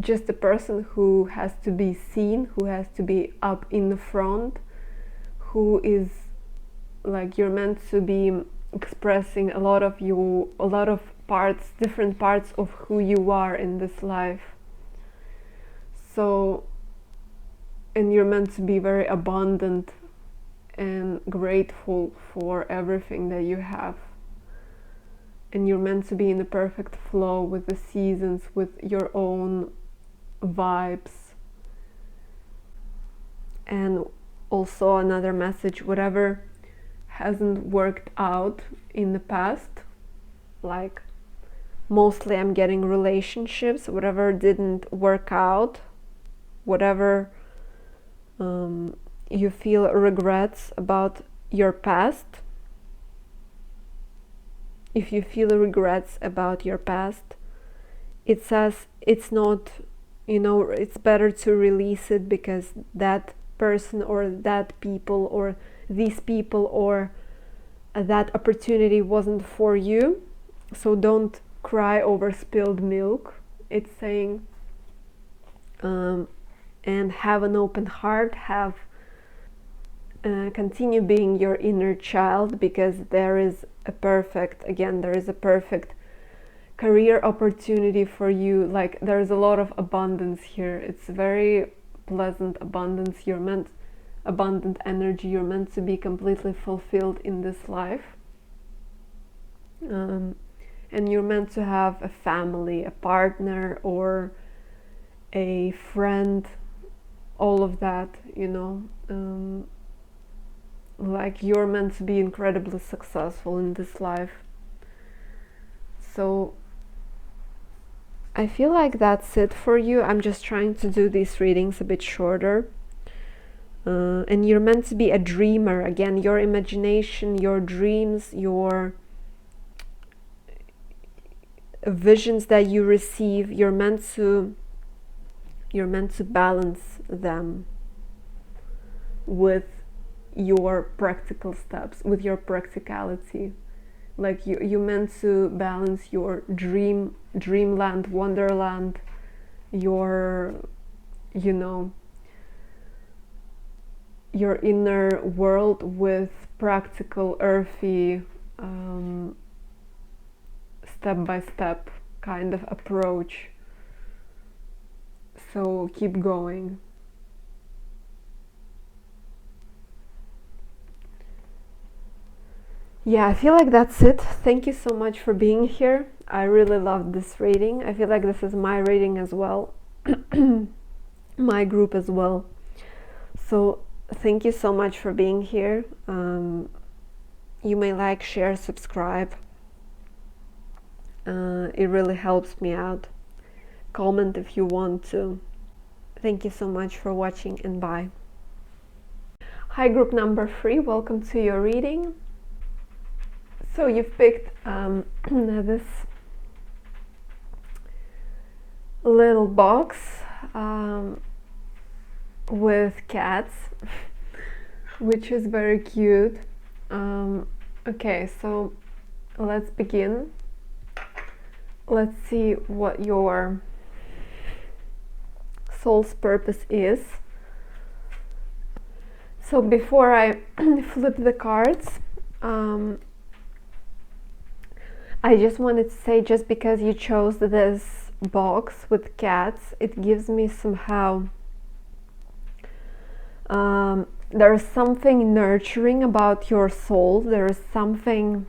just a person who has to be seen, who has to be up in the front, who is like, you're meant to be expressing a lot of you, a lot of parts, different parts of who you are in this life. So, and you're meant to be very abundant and grateful for everything that you have. And you're meant to be in the perfect flow with the seasons, with your own vibes. And also another message, whatever hasn't worked out in the past, like mostly I'm getting relationships, whatever didn't work out, whatever you feel regrets about your past, if you feel regrets about your past, it says it's not, it's better to release it, because that person or that people or these people or that opportunity wasn't for you. So don't cry over spilled milk, it's saying, and have an open heart, continue being your inner child, because there is a perfect career opportunity for you. Like, there's a lot of abundance here, it's very pleasant abundance, abundant energy, you're meant to be completely fulfilled in this life, and you're meant to have a family, a partner, or a friend, all of that, like, you're meant to be incredibly successful in this life. So I feel like that's it for you. I'm just trying to do these readings a bit shorter. And you're meant to be a dreamer. Again, your imagination, your dreams, your visions that you receive, you're meant to balance them with your practical steps, with your practicality. Like, you're meant to balance your dreamland, wonderland, your your inner world, with practical, earthy, step-by-step kind of approach. So keep going. Yeah, I feel like that's it. Thank you so much for being here. I really loved this reading. I feel like this is my reading as well, my group as well. So thank you so much for being here. You may like, share, subscribe. It really helps me out. Comment if you want to. Thank you so much for watching, and bye. Hi, group number 3, welcome to your reading. So you've picked this little box with cats, which is very cute. Okay, so let's begin. Let's see what your soul's purpose is. So before I flip the cards, I just wanted to say, just because you chose this box with cats, it gives me somehow, there's something nurturing about your soul. There's something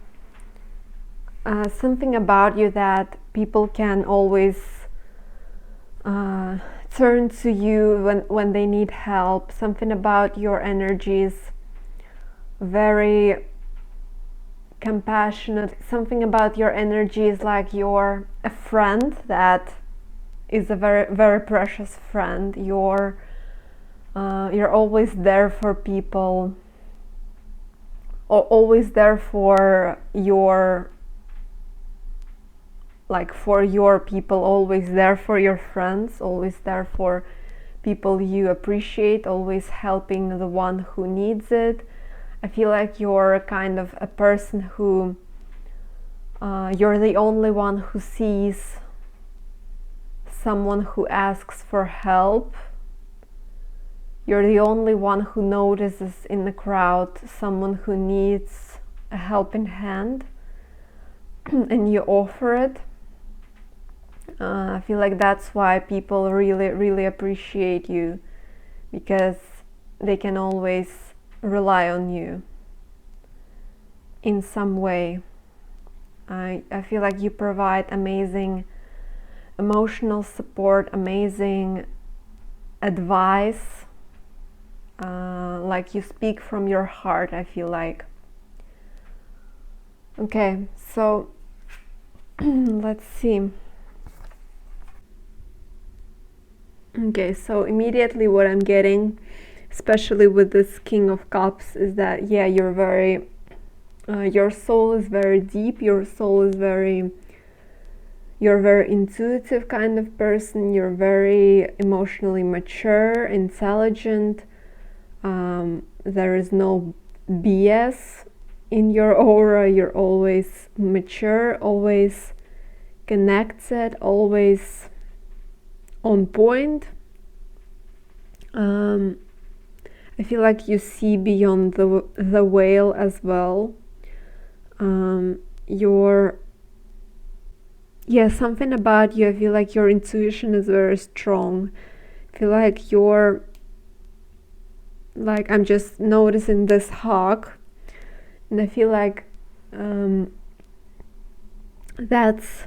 about you that people can always turn to you when they need help. Something about your energy is very compassionate. Something about your energy is like you're a friend that is a very, very precious friend. You're always there for people, or always there for your, like for your people, always there for your friends, always there for people you appreciate, always helping the one who needs it. I feel like you're kind of a person who you're the only one who sees someone who asks for help. You're the only one who notices in the crowd someone who needs a helping hand, and you offer it. I feel like that's why people really, really appreciate you, because they can always rely on you in some way. I feel like you provide amazing emotional support, amazing advice, like you speak from your heart, I feel like. Okay, so let's see. Okay, so immediately what I'm getting, especially with this King of Cups, is that yeah, you're very your soul is very deep, you're very intuitive kind of person, you're very emotionally mature, intelligent. There is no BS in your aura. You're always mature, always connected, always on point. I feel like you see beyond the veil as well. Something about you, I feel like your intuition is very strong. I feel like you're, like, I'm just noticing this hawk, and I feel like that's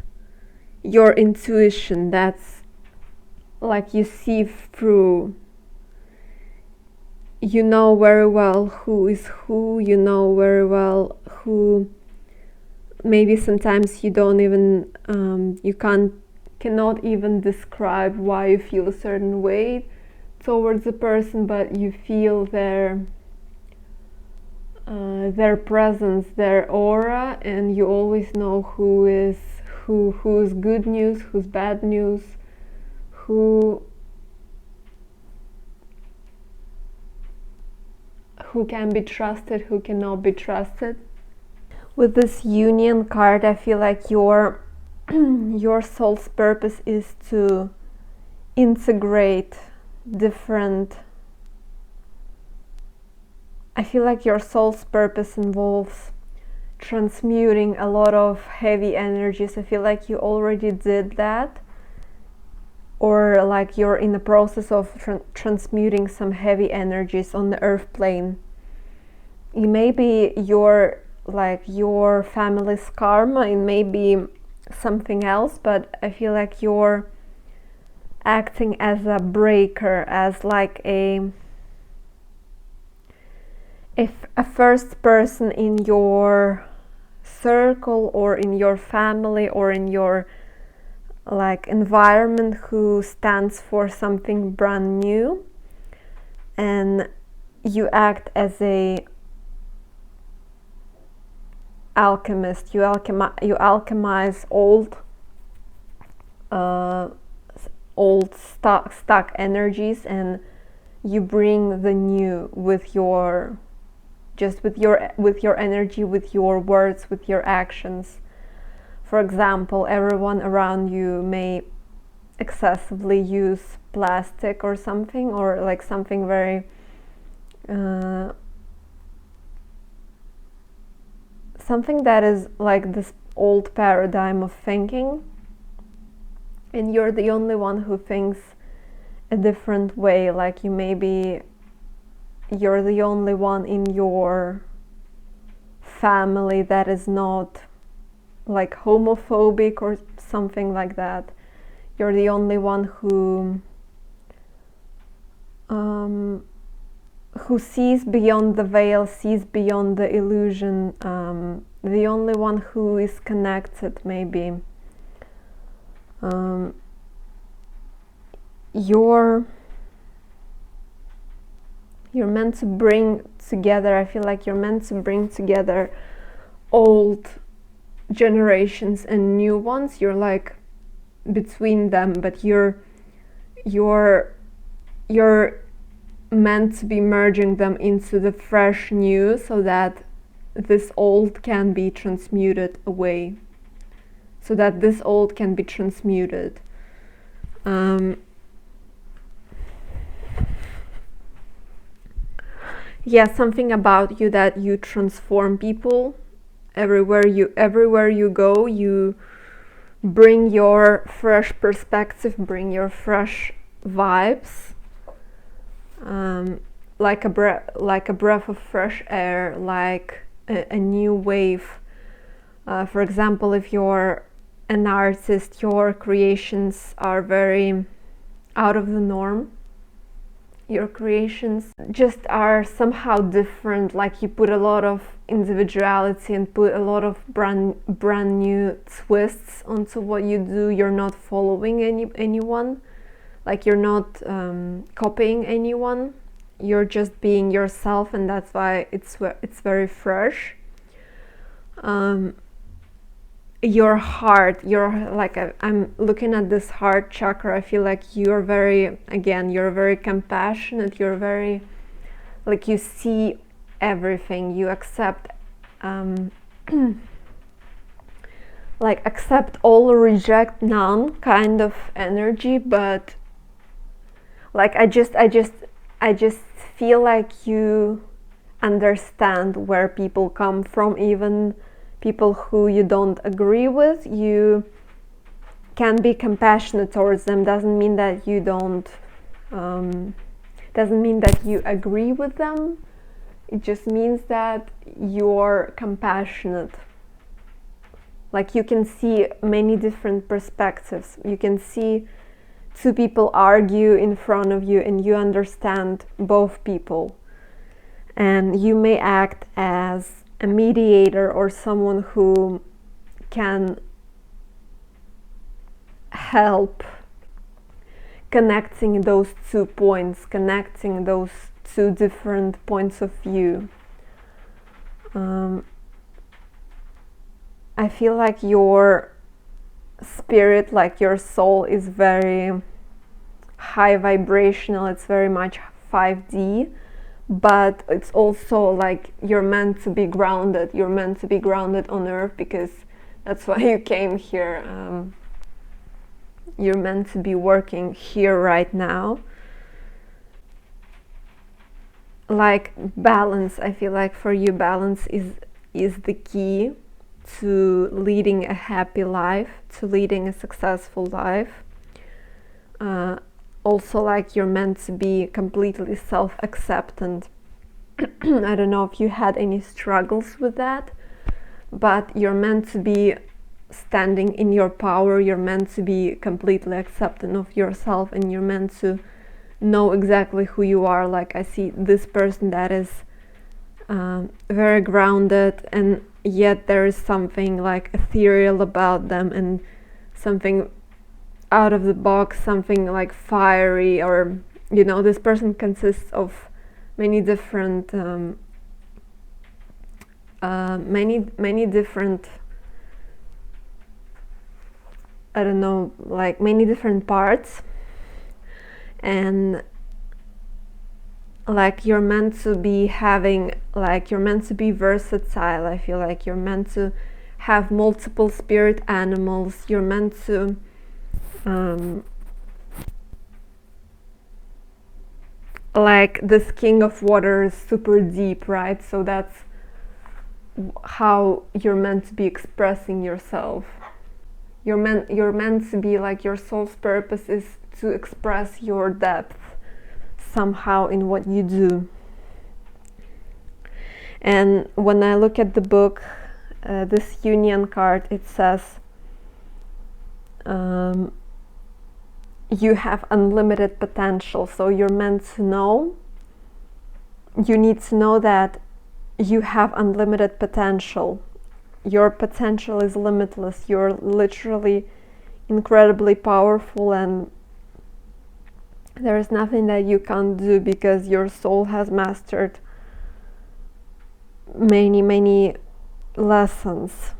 your intuition. That's like you see through. You know very well who is who. You know very well who. Maybe sometimes you don't even you cannot even describe why you feel a certain way towards a person, but you feel their presence, their aura, and you always know who's good news, who's bad news, who can be trusted, who cannot be trusted. With this Union card, I feel like your soul's purpose is to integrate different. I feel like your soul's purpose involves transmuting a lot of heavy energies. I feel like you already did that, or like you're in the process of transmuting some heavy energies on the earth plane. You may be your family's karma, it may be something else, but I feel like you're acting as a breaker, as like if a first person in your circle or in your family or in your environment who stands for something brand new, and you act as a alchemist. You alchemize old stuck energies, and you bring the new with your energy, with your words, with your actions. For example, everyone around you may excessively use plastic or something, or like something very something that is like this old paradigm of thinking, and you're the only one who thinks a different way. Like you're the only one in your family that is not like homophobic or something like that. You're the only one who sees beyond the veil, sees beyond the illusion, the only one who is connected, maybe. You're meant to bring together, I feel like you're meant to bring together old generations and new ones. You're like between them, but you're meant to be merging them into the fresh new, so that this old can be transmuted away, so that this old can be transmuted. Yeah, something about you that you transform people. Everywhere you go, you bring your fresh perspective, bring your fresh vibes, like a breath of fresh air, like a new wave. For example, if you're an artist, your creations are very out of the norm. Your creations just are somehow different, like you put a lot of individuality and put a lot of brand new twists onto what you do. You're not following anyone, like you're not copying anyone. You're just being yourself, and that's why it's very fresh. Your heart, I'm looking at this heart chakra. I feel like you're very compassionate. You're very, like, you see everything, you accept like accept all, reject none kind of energy. But like I just feel like you understand where people come from, even people who you don't agree with. You can be compassionate towards them. Doesn't mean that you don't doesn't mean that you agree with them. It just means that you're compassionate. Like you can see many different perspectives. You can see two people argue in front of you and you understand both people. And you may act as a mediator or someone who can help connecting those 2 points, connecting those 2 different points of view. I feel like your spirit, like your soul, is very high vibrational. It's very much 5D. But it's also like you're meant to be grounded. You're meant to be grounded on earth, because that's why you came here. You're meant to be working here right now. Like balance, I feel like for you balance is the key to leading a happy life, to leading a successful life. Also, like you're meant to be completely self-acceptant. I don't know if you had any struggles with that, but you're meant to be standing in your power. You're meant to be completely accepting of yourself, and you're meant to know exactly who you are. Like I see this person that is very grounded, and yet there is something like ethereal about them, and something out of the box, something like fiery, or this person consists of many different many different, I don't know, like many different parts. And like you're meant to be having, like you're meant to be versatile. I feel like you're meant to have multiple spirit animals. You're meant to like this king of water is super deep, right? So that's how you're meant to be expressing yourself. You're meant to be like, your soul's purpose is to express your depth somehow in what you do. And when I look at the book, this union card, it says you have unlimited potential. So you're meant to know, you need to know that you have unlimited potential. your potential is limitless. You're literally incredibly powerful, and there is nothing that you can't do because your soul has mastered many lessons.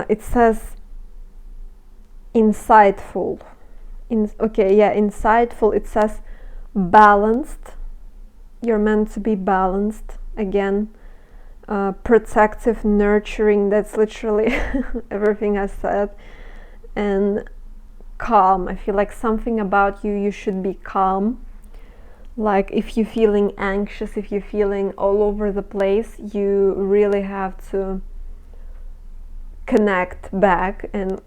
It says insightful. Insightful. It says balanced. You're meant to be balanced. Again, protective, nurturing. That's literally everything I said. And calm. I feel like something about you should be calm. Like if you're feeling anxious, if you're feeling all over the place, you really have to connect back and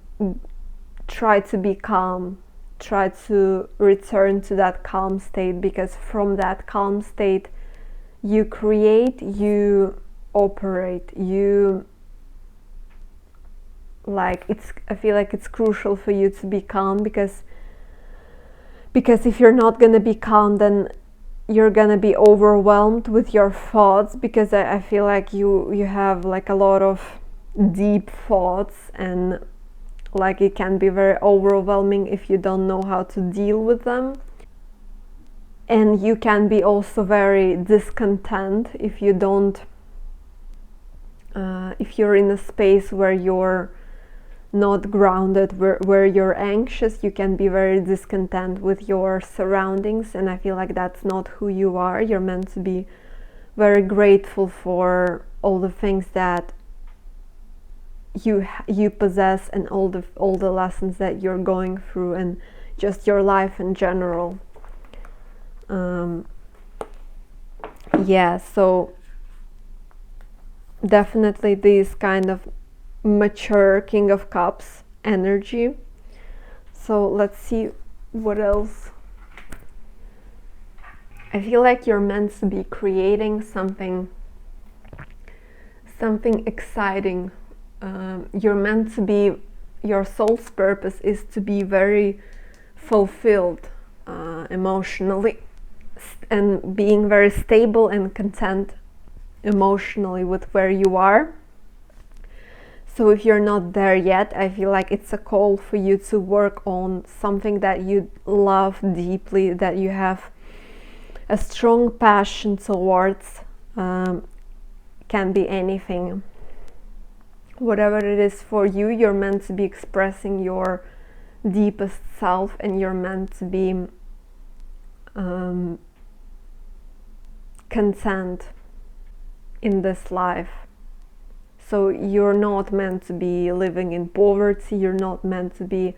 try to be calm. Try to return to that calm state, because from that calm state you create, you operate, you like I feel like it's crucial for you to be calm, because if you're not gonna be calm, then you're gonna be overwhelmed with your thoughts, because I feel like you have like a lot of deep thoughts, and like it can be very overwhelming if you don't know how to deal with them. And you can be also very discontent if you don't if you're in a space where you're not grounded, where you're anxious. You can be very discontent with your surroundings, and I feel like that's not who you are. You're meant to be very grateful for all the things that you possess, and all the lessons that you're going through, and just your life in general. So definitely this kind of mature King of Cups energy. So let's see what else. I feel like you're meant to be creating something exciting. You're meant to be, your soul's purpose is to be very fulfilled emotionally, and being very stable and content emotionally with where you are. So if you're not there yet, I feel like it's a call for you to work on something that you love deeply, that you have a strong passion towards. Can be anything. Whatever it is for you, you're meant to be expressing your deepest self, and you're meant to be content in this life. So you're not meant to be living in poverty. You're not meant to be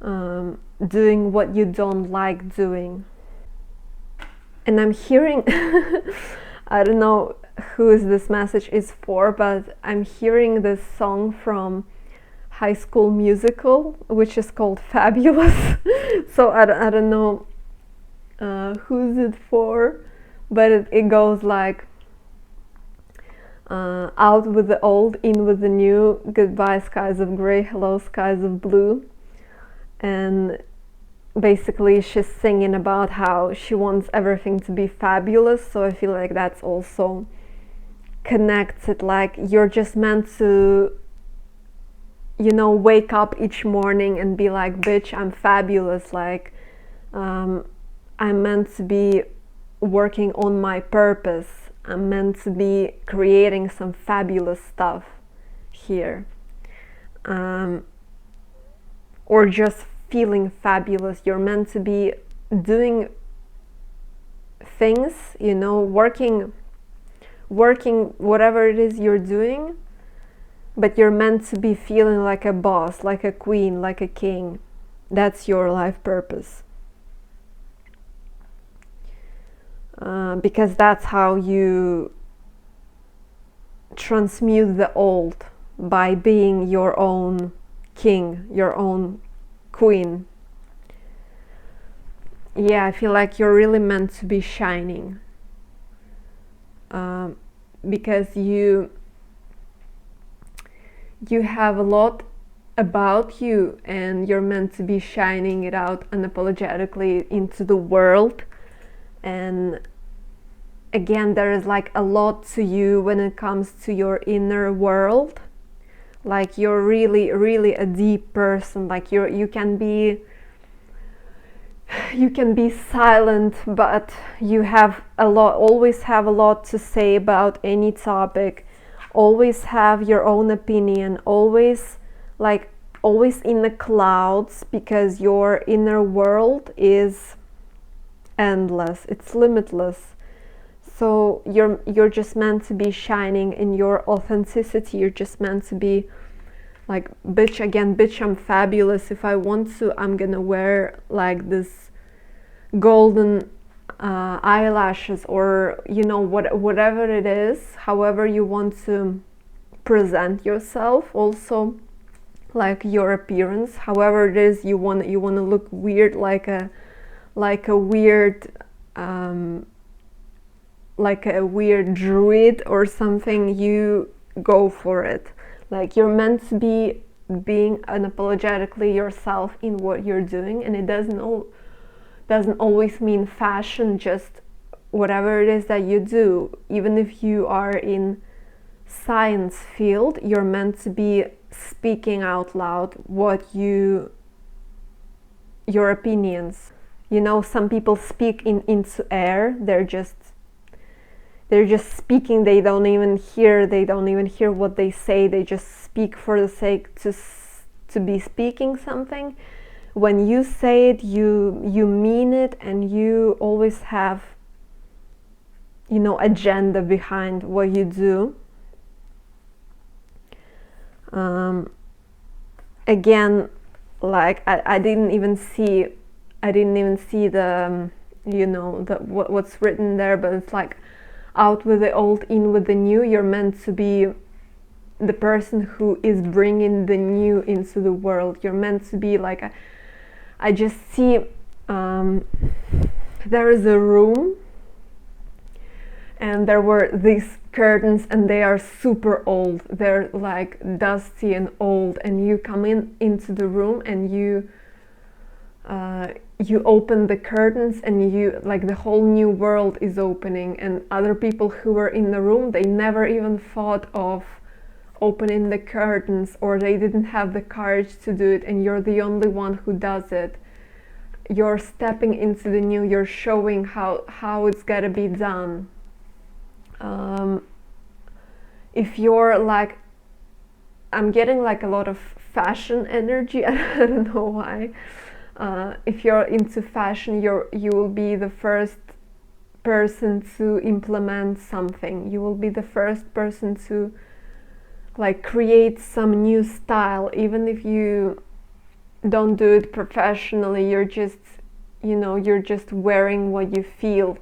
doing what you don't like doing. And I'm hearing I don't know who this message is for, but I'm hearing this song from High School Musical, which is called Fabulous. So I don't know who's it for, but it goes like, out with the old, in with the new, goodbye skies of gray, hello skies of blue. And basically she's singing about how she wants everything to be fabulous. So I feel like that's also connected, like you're just meant to, wake up each morning and be like, bitch, I'm fabulous. Like I'm meant to be working on my purpose. I'm meant to be creating some fabulous stuff here, or just feeling fabulous. You're meant to be doing things, working whatever it is you're doing, but you're meant to be feeling like a boss, like a queen, like a king. That's your life purpose. Because that's how you transmute the old, by being your own king, your own queen. I feel like you're really meant to be shining, because you have a lot about you, and you're meant to be shining it out unapologetically into the world. And again, there is like a lot to you when it comes to your inner world. Like you're really, really a deep person. Like you can be silent, but you have always have a lot to say about any topic, always have your own opinion, always in the clouds, because your inner world is endless, it's limitless. So you're just meant to be shining in your authenticity. You're just meant to be like, bitch, I'm fabulous. If I want to, I'm gonna wear like this golden eyelashes, or whatever it is, however you want to present yourself. Also, like your appearance, however it is you want to look weird, like a weird like a weird druid or something, you go for it. Like you're meant to be being unapologetically yourself in what you're doing, and it doesn't always mean fashion, just whatever it is that you do. Even if you are in science field, you're meant to be speaking out loud your opinions. Some people speak into air. They're just speaking. They don't even hear what they say. They just speak for the sake to be speaking something. When you say it, you mean it, and you always have agenda behind what you do. Again, like I didn't even see the what's written there, but it's like, out with the old, in with the new. You're meant to be the person who is bringing the new into the world. You're meant to be like I just see there is a room, and there were these curtains, and they are super old. They're like dusty and old, and you come into the room, and you open the curtains, and you like the whole new world is opening. And other people who were in the room, they never even thought of opening the curtains, or they didn't have the courage to do it, and you're the only one who does it. You're stepping into the new. You're showing how it's gotta be done. If you're like, I'm getting like a lot of fashion energy. I don't know why. If you're into fashion, you will be the first person to implement something. You will be the first person to like create some new style. Even if you don't do it professionally, you're just wearing what you feel,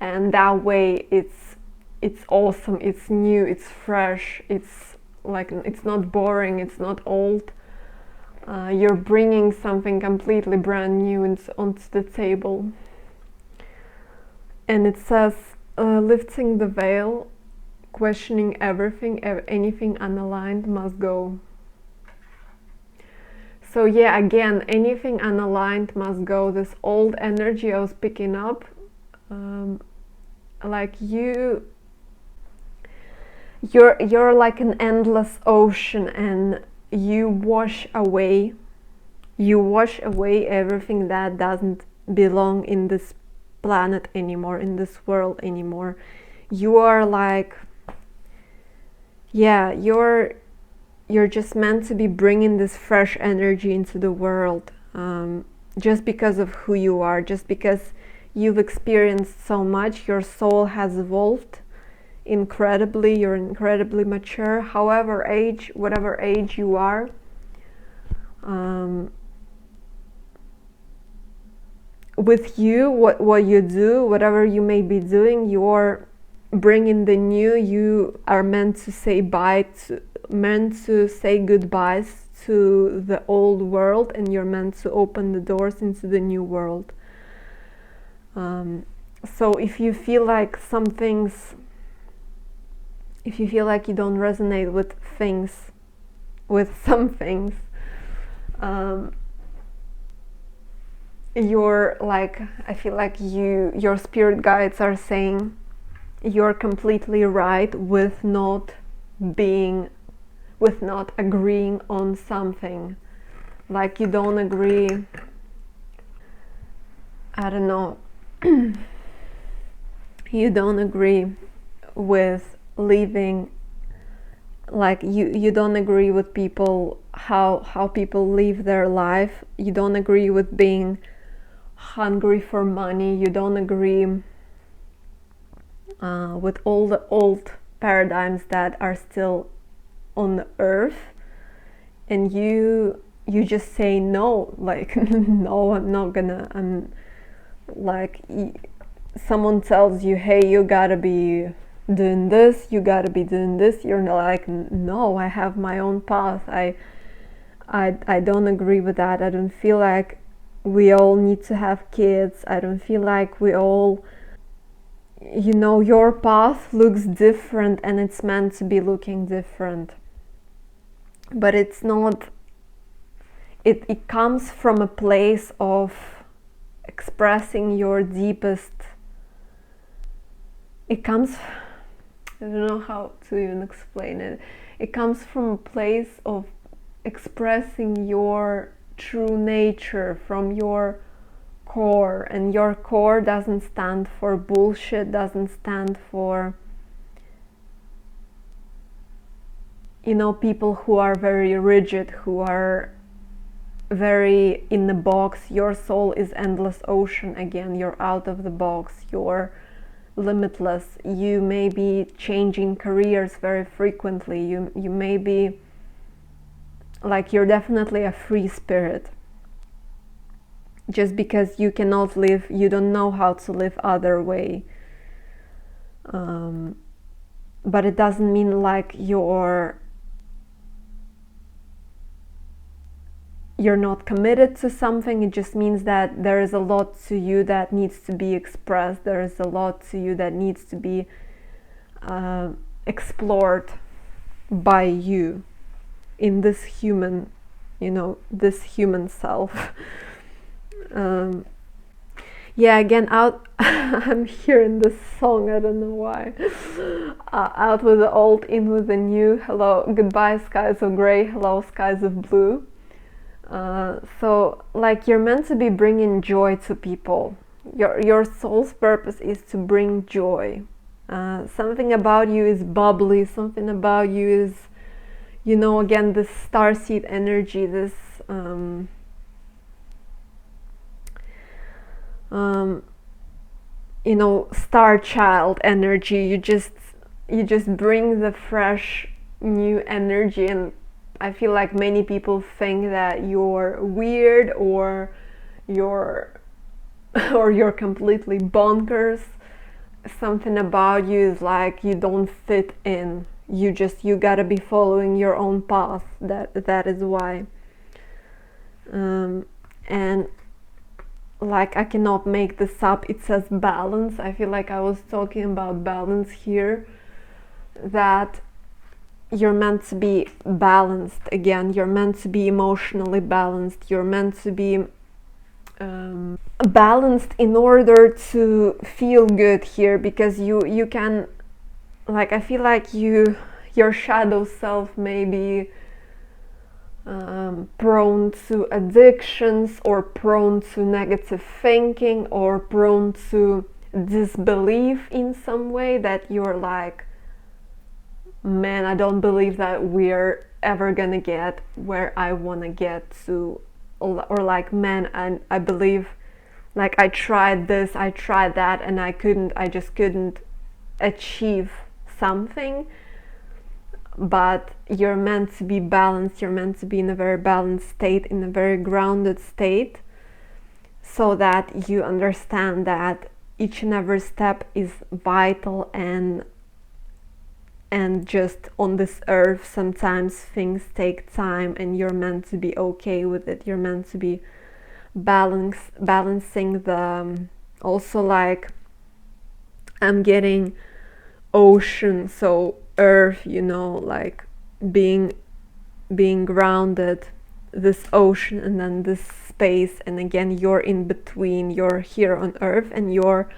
and that way it's awesome, it's new, it's fresh, it's like, it's not boring, it's not old. You're bringing something completely brand new onto the table. And it says, lifting the veil, questioning everything, anything unaligned must go. So yeah, again, anything unaligned must go. This old energy I was picking up, like you're like an endless ocean, and you wash away everything that doesn't belong in this planet anymore, in this world anymore. You are like, yeah, you're just meant to be bringing this fresh energy into the world, just because of who you are, just because you've experienced so much. Your soul has evolved incredibly. You're incredibly mature, whatever age you are. With you, what you do, whatever you may be doing, you're bringing the new. You are meant to say goodbyes to the old world, and you're meant to open the doors into the new world. So if you feel like you don't resonate with some things, you're like, I feel like your spirit guides are saying, you're completely right with not agreeing on something. Like you don't agree, I don't know, you don't agree with living, like you don't agree with people, how people live their life. You don't agree with being hungry for money. You don't agree with all the old paradigms that are still on the earth, and you just say no, like no, I'm not gonna. I'm like, someone tells you, hey, you gotta be doing this, you gotta be doing this, you're not like, no, I have my own path. I don't agree with that. I don't feel like we all need to have kids. I don't feel like we all, you know, your path looks different and it's meant to be looking different, but it's not. It comes from a place of expressing your deepest. It comes, I don't know how to even explain it. It comes from a place of expressing your true nature from your core, and your core doesn't stand for bullshit, doesn't stand for, you know, people who are very rigid, who are very in the box. Your soul is endless ocean. Again, you're out of the box, you're limitless. You may be changing careers very frequently. You may be like, you're definitely a free spirit. Just because you cannot live, you don't know how to live other way, but it doesn't mean like you're not committed to something. It just means that there is a lot to you that needs to be expressed. There is a lot to you that needs to be explored by you in this human, you know, this human self. Yeah, again, out. I'm hearing this song, I don't know why. Out with the old, in with the new. Hello, goodbye skies of gray, hello skies of blue. So like, you're meant to be bringing joy to people. Your soul's purpose is to bring joy. Something about you is bubbly, something about you is, you know, again, this starseed energy, this you know, star child energy. You just bring the fresh new energy, and I feel like many people think that you're weird or you're completely bonkers. Something about you is like, you don't fit in. You gotta be following your own path. That is why. And like, I cannot make this up. It says balance. I feel like I was talking about balance here. That you're meant to be balanced. Again, you're meant to be emotionally balanced. You're meant to be balanced in order to feel good here, because you can, like, I feel like your shadow self may be prone to addictions, or prone to negative thinking, or prone to disbelief in some way, that you're like, man, I don't believe that we're ever gonna get where I wanna get to, or like, man, I believe, like, I tried this, I tried that, and I just couldn't achieve something. But you're meant to be balanced. You're meant to be in a very balanced state, in a very grounded state, so that you understand that each and every step is vital, and just on this earth sometimes things take time, and you're meant to be okay with it. You're meant to be balancing the, also, like, I'm getting ocean, so earth, you know, like being grounded, this ocean, and then this space, and again, you're in between. You're here on earth, and you're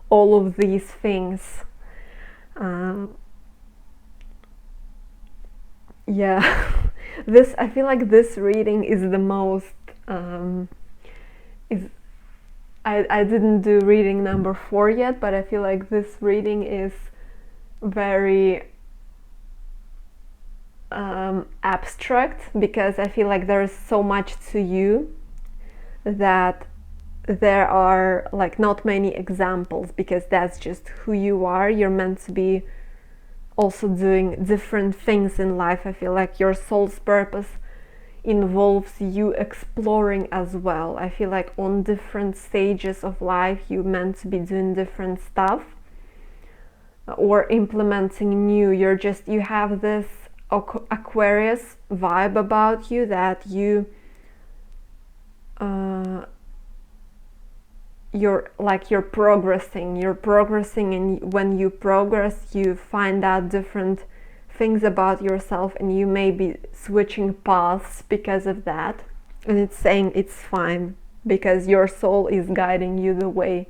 all of these things. Um, yeah, this I feel like this reading is the most is I didn't do reading number 4 yet, but I feel like this reading is very abstract, because I feel like there is so much to you that there are like not many examples, because that's just who you are. You're meant to be also doing different things in life. I feel like your soul's purpose involves you exploring as well. I feel like on different stages of life you're meant to be doing different stuff or implementing new. You have this Aquarius vibe about you, that you're progressing, and when you progress you find out different things about yourself, and you may be switching paths because of that, and it's saying it's fine because your soul is guiding you the way.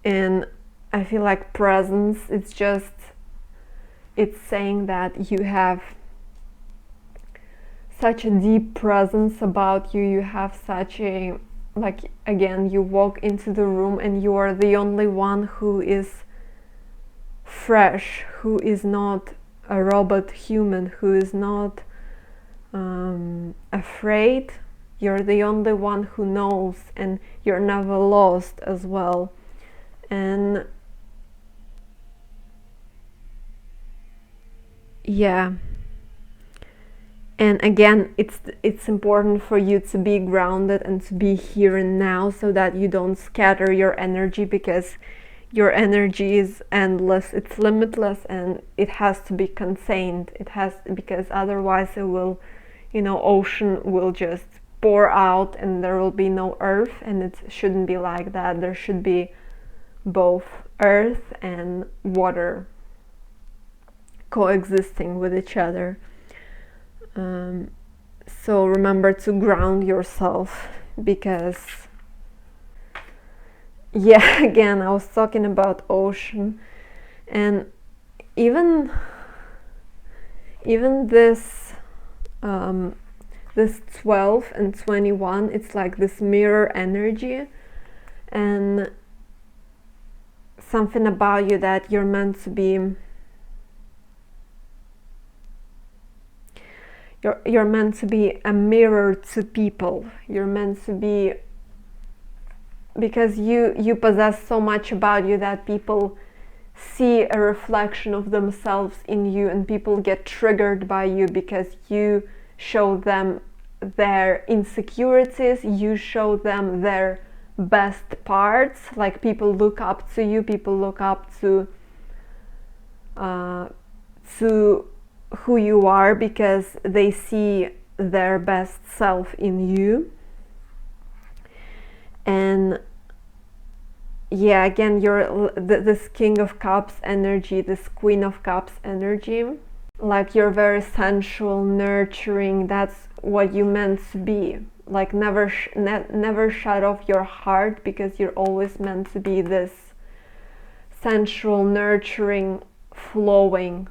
And I feel like presence, it's saying that you have such a deep presence about you. You have such a, like, again, you walk into the room and you are the only one who is fresh, who is not a robot human, who is not afraid. You're the only one who knows, and you're never lost as well. And yeah, and again, it's important for you to be grounded and to be here and now, so that you don't scatter your energy, because your energy is endless, it's limitless, and it has to be contained. Because otherwise it will, ocean will just pour out and there will be no earth, and it shouldn't be like that. There should be both earth and water coexisting with each other. So remember to ground yourself, because again, I was talking about ocean, and even this this 12 and 21, it's like this mirror energy, and something about you that you're meant to be, you're meant to be a mirror to people. You're meant to be, because you possess so much about you that people see a reflection of themselves in you, and people get triggered by you because you show them their insecurities, you show them their best parts. Like, people look up to you, people look up to who you are, because they see their best self in you. And again, you're this King of Cups energy, this Queen of Cups energy. Like, you're very sensual, nurturing. That's what you meant to be. Like, never shut off your heart, because you're always meant to be this sensual, nurturing, flowing,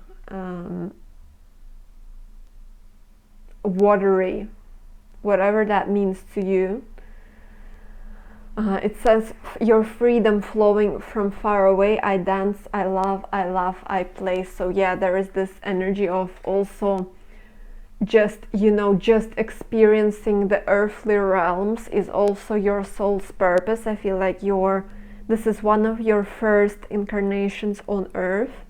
watery, whatever that means to you. It says, your freedom flowing from far away. I dance, I love, I play. So there is this energy of also just experiencing the earthly realms is also your soul's purpose. I feel like this is one of your first incarnations on earth.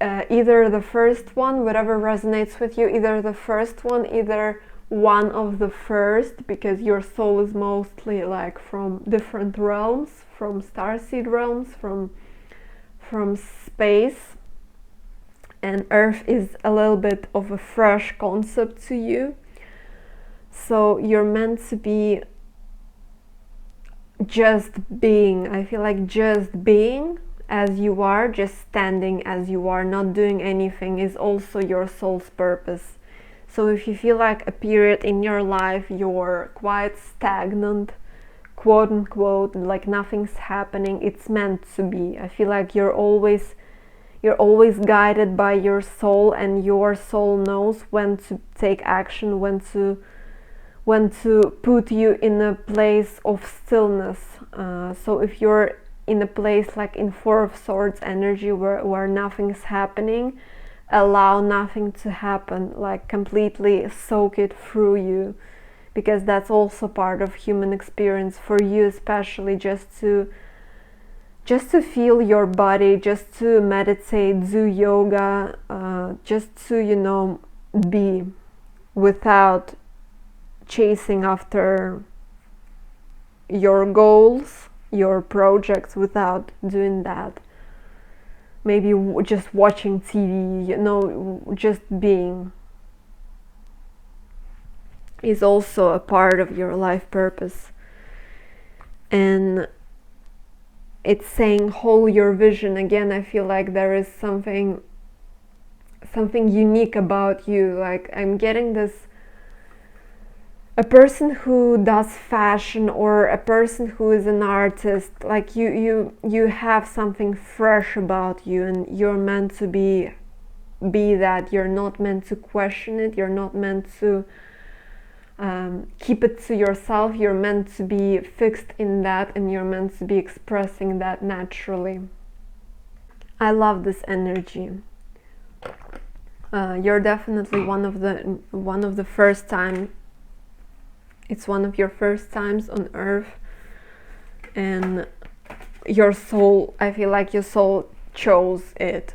Either the first one, whatever resonates with you, either the first one, either one of the first, because your soul is mostly like from different realms, from starseed realms, from space, and earth is a little bit of a fresh concept to you. So you're meant to be just being. I feel like just being as you are, just standing as you are, not doing anything, is also your soul's purpose. So if you feel like a period in your life you're quite stagnant, quote unquote, like nothing's happening, it's meant to be. I feel like you're always guided by your soul, and your soul knows when to take action, when to put you in a place of stillness. So if you're in a place like in Four of Swords energy where nothing's happening, allow nothing to happen, like completely soak it through you, because that's also part of human experience for you, especially just to feel your body, just to meditate, do yoga, just to be without chasing after your goals, your projects, without doing that. Maybe just watching TV, just being is also a part of your life purpose. And it's saying hold your vision. Again, I feel like there is something unique about you. Like I'm getting this, a person who does fashion or a person who is an artist, like you have something fresh about you, and you're meant to be that. You're not meant to question it, you're not meant to keep it to yourself. You're meant to be fixed in that, and you're meant to be expressing that naturally. I love this energy. You're definitely one of the first time. It's one of your first times on Earth, and your soul, I feel like your soul chose it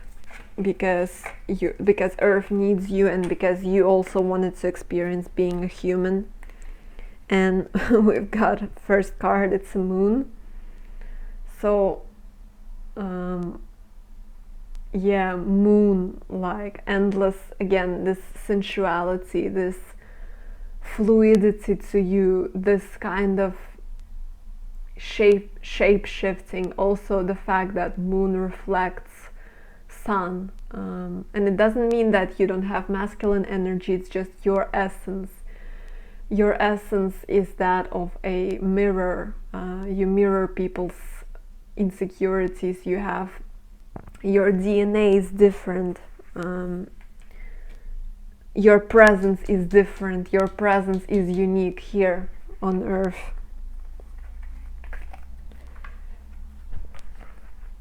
because Earth needs you, and because you also wanted to experience being a human. And we've got first card, it's a moon. So yeah, moon, like endless, again, this sensuality, this fluidity to you, this kind of shape shifting. Also the fact that moon reflects sun, and it doesn't mean that you don't have masculine energy, it's just your essence. Your essence is that of a mirror. You mirror people's insecurities. You have, your DNA is different. Your presence is different. Your presence is unique here on Earth.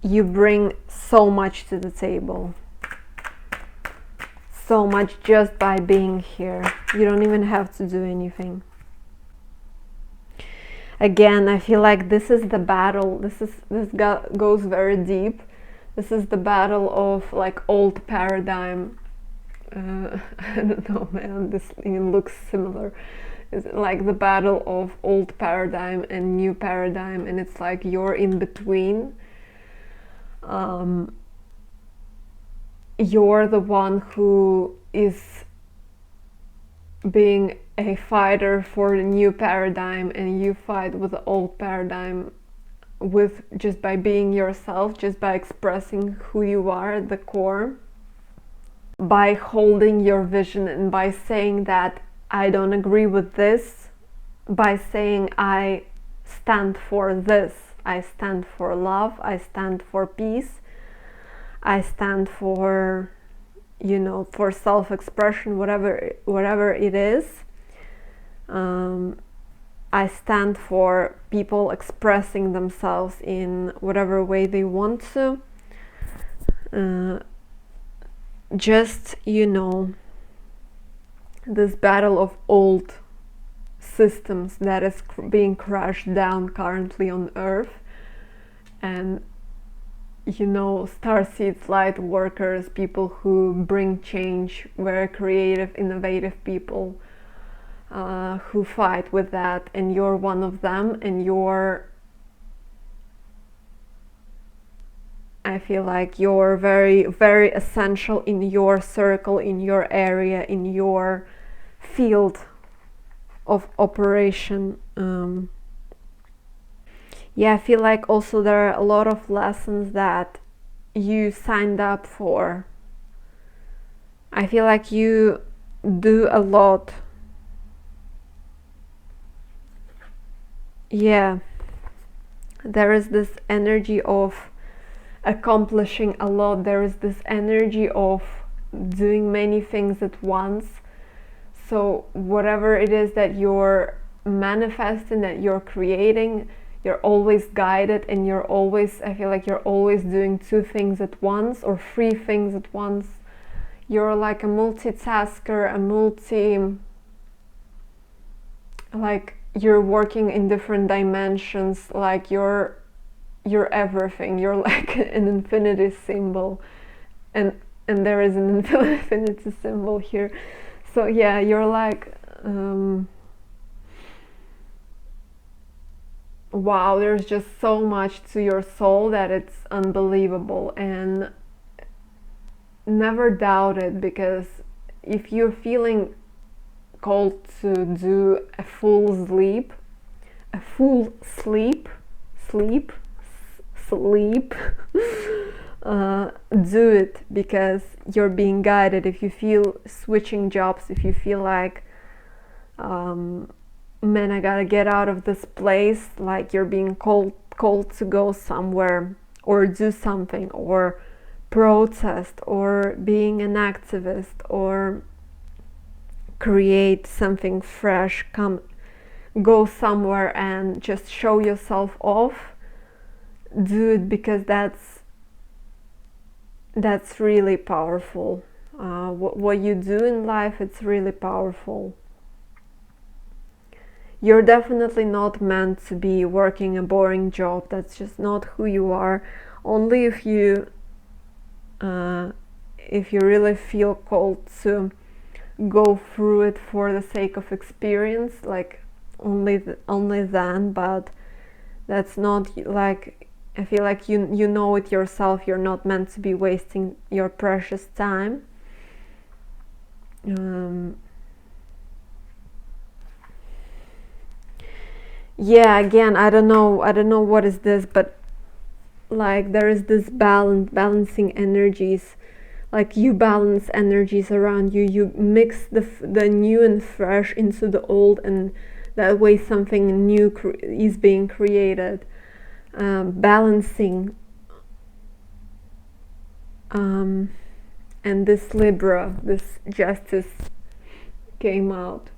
You bring so much to the table. So much just by being here. You don't even have to do anything. Again, I feel like this is the battle. This goes very deep. This is the battle of like old paradigm. I don't know, man, this looks similar. It's like the battle of old paradigm and new paradigm, and it's like you're in between. You're the one who is being a fighter for the new paradigm, and you fight with the old paradigm with just by being yourself, just by expressing who you are at the core, by holding your vision, and by saying that I don't agree with this, by saying I stand for this, I stand for love, I stand for peace, I stand for, for self-expression, whatever it is. I stand for people expressing themselves in whatever way they want to. Just, this battle of old systems that is being crashed down currently on Earth, and starseeds, light workers, people who bring change, very creative, innovative people who fight with that, and you're one of them, and I feel like you're very, very essential in your circle, in your area, in your field of operation. Yeah, I feel like also there are a lot of lessons that you signed up for. I feel like you do a lot. Yeah, there is this energy of accomplishing a lot. There is this energy of doing many things at once. So whatever it is that you're manifesting, that you're creating, you're always guided, and you're always, I feel like you're always doing 2 things at once or 3 things at once. You're like a multitasker, like you're working in different dimensions, like you're everything. You're like an infinity symbol, and there is an infinity symbol here. So yeah, you're like wow, there's just so much to your soul that it's unbelievable. And never doubt it, because if you're feeling called to do a full sleep, do it, because you're being guided. If you feel switching jobs, if you feel like man, I gotta get out of this place, like you're being called to go somewhere or do something or protest or being an activist or create something fresh, go somewhere and just show yourself off, do it, because that's really powerful. What you do in life, it's really powerful. You're definitely not meant to be working a boring job. That's just not who you are. Only if you really feel called to go through it for the sake of experience, like only then. But that's not, like, I feel like you know it yourself. You're not meant to be wasting your precious time. Yeah, again, I don't know what is this, but like there is this balancing energies. Like you balance energies around you. You mix the new and fresh into the old, and that way something new is being created. Balancing. And this Libra, this Justice came out.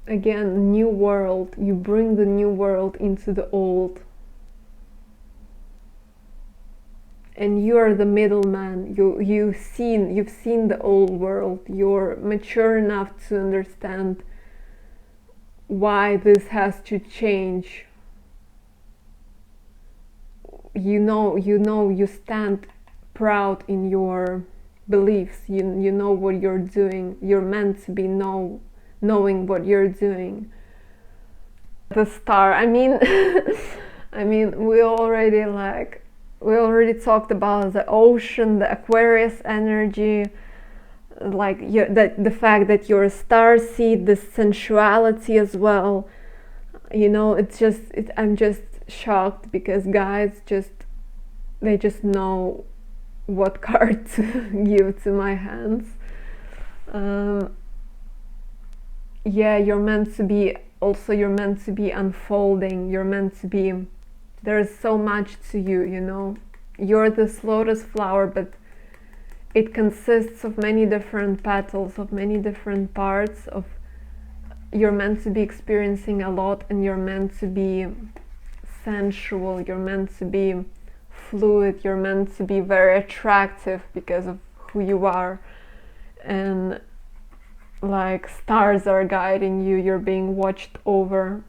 Again, new world. You bring the new world into the old. And you are the middleman. You've seen the old world. You're mature enough to understand why this has to change. You stand proud in your beliefs. You know what you're doing. You're meant to be knowing what you're doing. The star, I mean we already talked about the ocean, the Aquarius energy, like the fact that you're a star seed, the sensuality as well. I'm just shocked, because guys they just know what card to give to my hands. Yeah, you're meant to be unfolding. You're meant to be, there is so much to you. You're this lotus flower, but it consists of many different petals, of many different parts. You're meant to be experiencing a lot, and you're meant to be sensual. You're meant to be fluid. You're meant to be very attractive because of who you are. And like stars are guiding you. You're being watched over.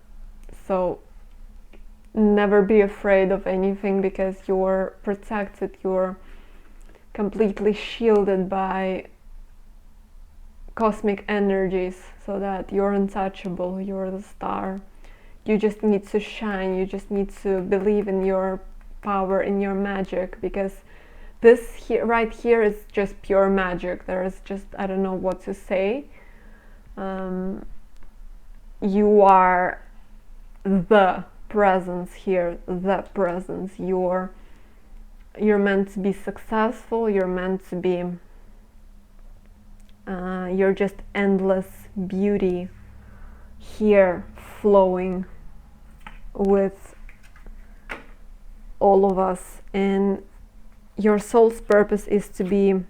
So never be afraid of anything, because you're protected. You're completely shielded by cosmic energies, so that you're untouchable. You're the star. You just need to shine. You just need to believe in your power, in your magic, because this here, right here, is just pure magic. There is just, I don't know what to say. You are the presence here, the presence. You're meant to be successful. You're meant to be, you're just endless beauty here, flowing with all of us, and your soul's purpose is to be,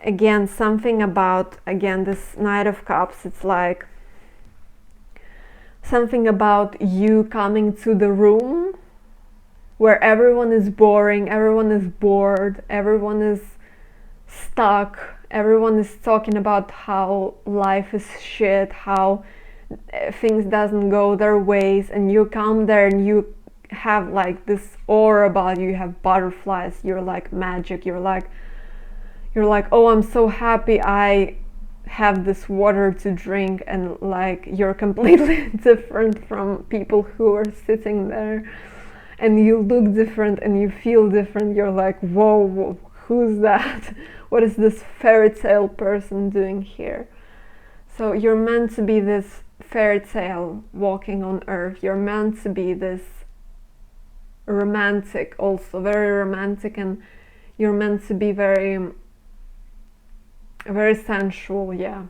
again, something about, again, this Knight of Cups, it's like something about you coming to the room where everyone is boring, everyone is bored, everyone is stuck, everyone is talking about how life is shit, how things doesn't go their ways, and you come there and you have like this aura about you, you have butterflies, you're like magic, you're like, oh, I'm so happy I have this water to drink, and like you're completely different from people who are sitting there, and you look different and you feel different. You're like, whoa, who's that? What is this fairy tale person doing here? So you're meant to be this fairy tale walking on earth. You're meant to be this romantic, also very romantic, and you're meant to be very sensual, yeah.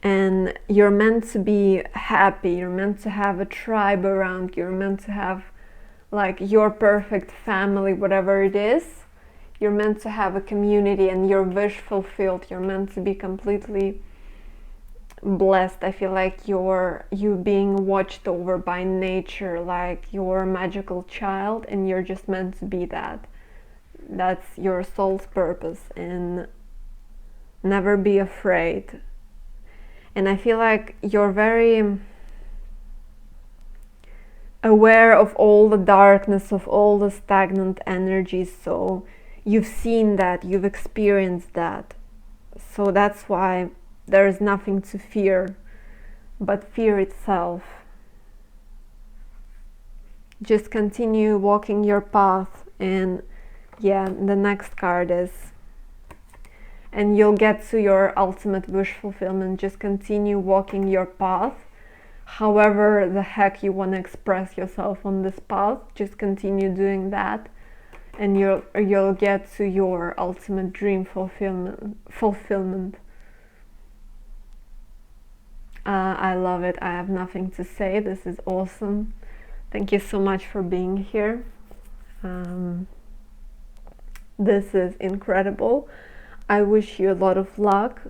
And you're meant to be happy, you're meant to have a tribe around you, you're meant to have like your perfect family, whatever it is. You're meant to have a community and your wish fulfilled. You're meant to be completely blessed. I feel like you being watched over by nature, like you're a magical child, and you're just meant to be that. That's your soul's purpose, and never be afraid. And I feel like you're very aware of all the darkness, of all the stagnant energies, so you've seen that, you've experienced that. So that's why there is nothing to fear but fear itself. Just continue walking your path, and yeah, the next card is, and you'll get to your ultimate wish fulfillment. Just continue walking your path, however the heck you want to express yourself on this path. Just continue doing that, and you'll get to your ultimate dream fulfillment. I love it. I have nothing to say. This is awesome. Thank you so much for being here. This is incredible. I wish you a lot of luck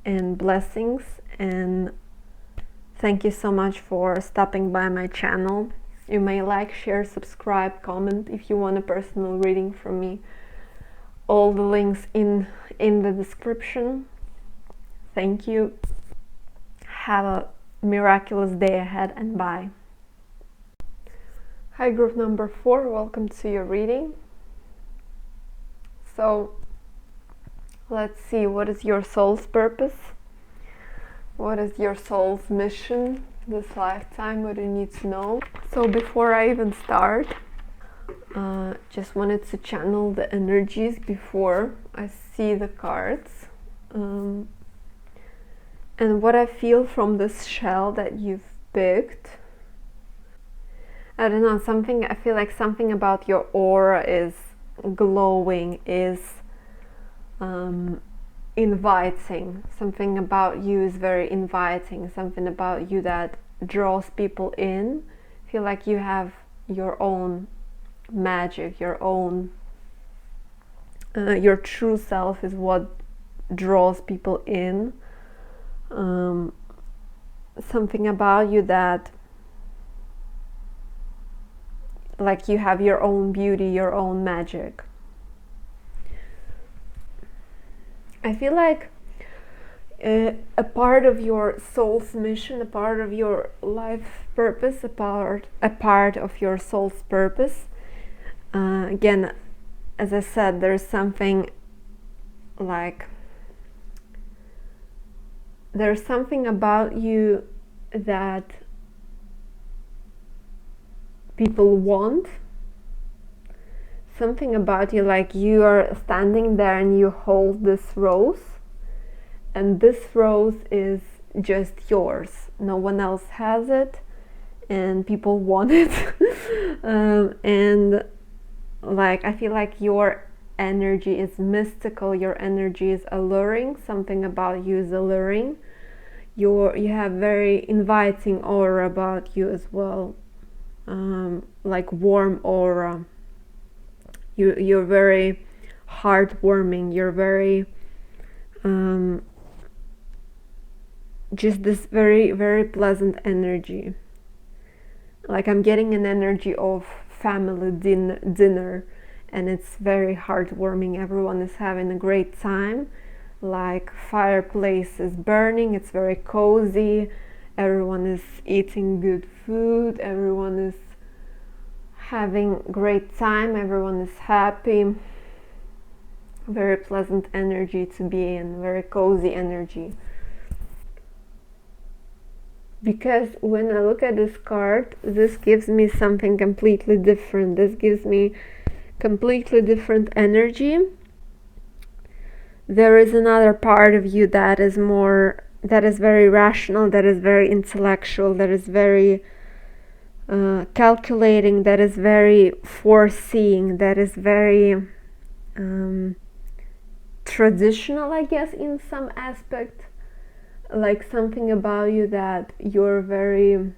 and blessings, and thank you so much for stopping by my channel. You may like, share, subscribe, comment if you want a personal reading from me. All the links in the description. Thank you. Have a miraculous day ahead, and bye. Hi, group number 4, welcome to your reading. So let's see, what is your soul's purpose? What is your soul's mission this lifetime? What do you need to know? So before I even start, just wanted to channel the energies before I see the cards. And what I feel from this shell that you've picked, I don't know, I feel like something about your aura is glowing, is inviting. Something about you is very inviting. Something about you that draws people in. I feel like you have your own magic, your own your true self is what draws people in. Something about you that, like, you have your own beauty, your own magic. I feel like a part of your soul's mission, a part of your life purpose, a part of your soul's purpose. Again, as I said, there's something about you that people want. Something about you, like you are standing there and you hold this rose, and this rose is just yours. No one else has it, and people want it. And like, I feel like your energy is mystical, your energy is alluring. Something about you is alluring. you have very inviting aura about you as well, like warm aura. You're very heartwarming. You're very just this very, very pleasant energy. Like I'm getting an energy of family dinner, and it's very heartwarming. Everyone is having a great time. Like fireplace is burning, it's very cozy. Everyone is eating good food. Everyone is having great time. Everyone is happy. Very pleasant energy to be in, very cozy energy. Because when I look at this card, this gives me something completely different. This gives me completely different energy. There is another part of you that is very rational, that is very intellectual, that is very calculating, that is very foreseeing, that is very traditional, I guess, in some aspect. Like something about you that you're very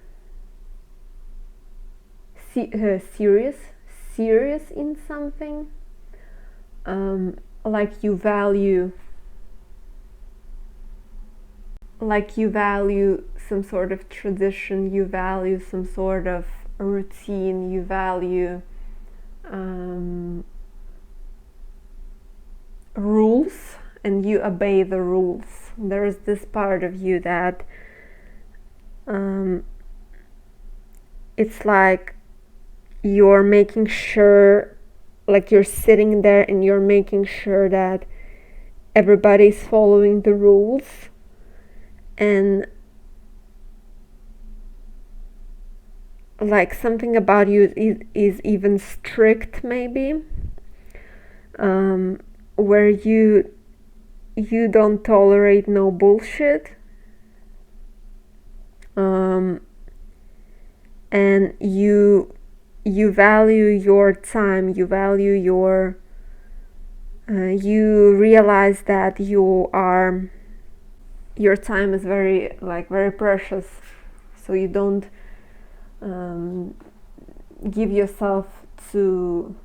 serious in something. Like you value some sort of tradition, you value some sort of routine, you value rules, and you obey the rules. There's this part of you that it's like you're making sure, like you're sitting there and you're making sure that everybody's following the rules, and like something about you is even strict, maybe, where you don't tolerate no bullshit, and you value your time, you value you realize that your time is very precious, so you don't give yourself to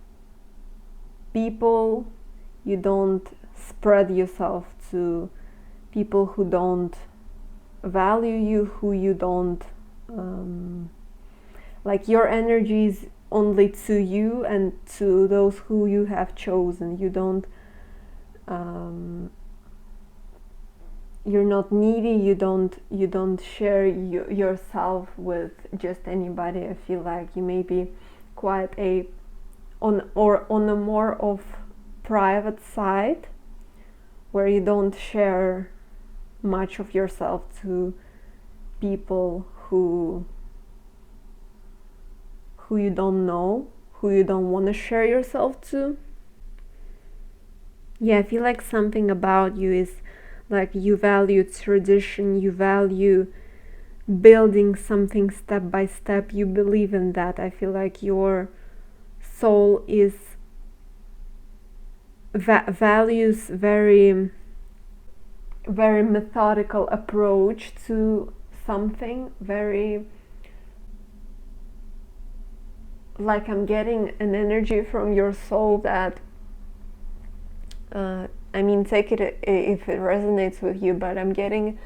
people, you don't spread yourself to people who don't value you, who you don't like your energy is only to you and to those who you have chosen. You don't you're not needy, you don't share yourself with just anybody. I feel like you may be quite on a more of private side, where you don't share much of yourself to people who you don't know, who you don't want to share yourself to. Yeah, I feel like something about you is like you value tradition, you value building something step by step, you believe in that. I feel like your soul is values very methodical approach to something, very like I'm getting an energy from your soul that take it if it resonates with you, but I'm getting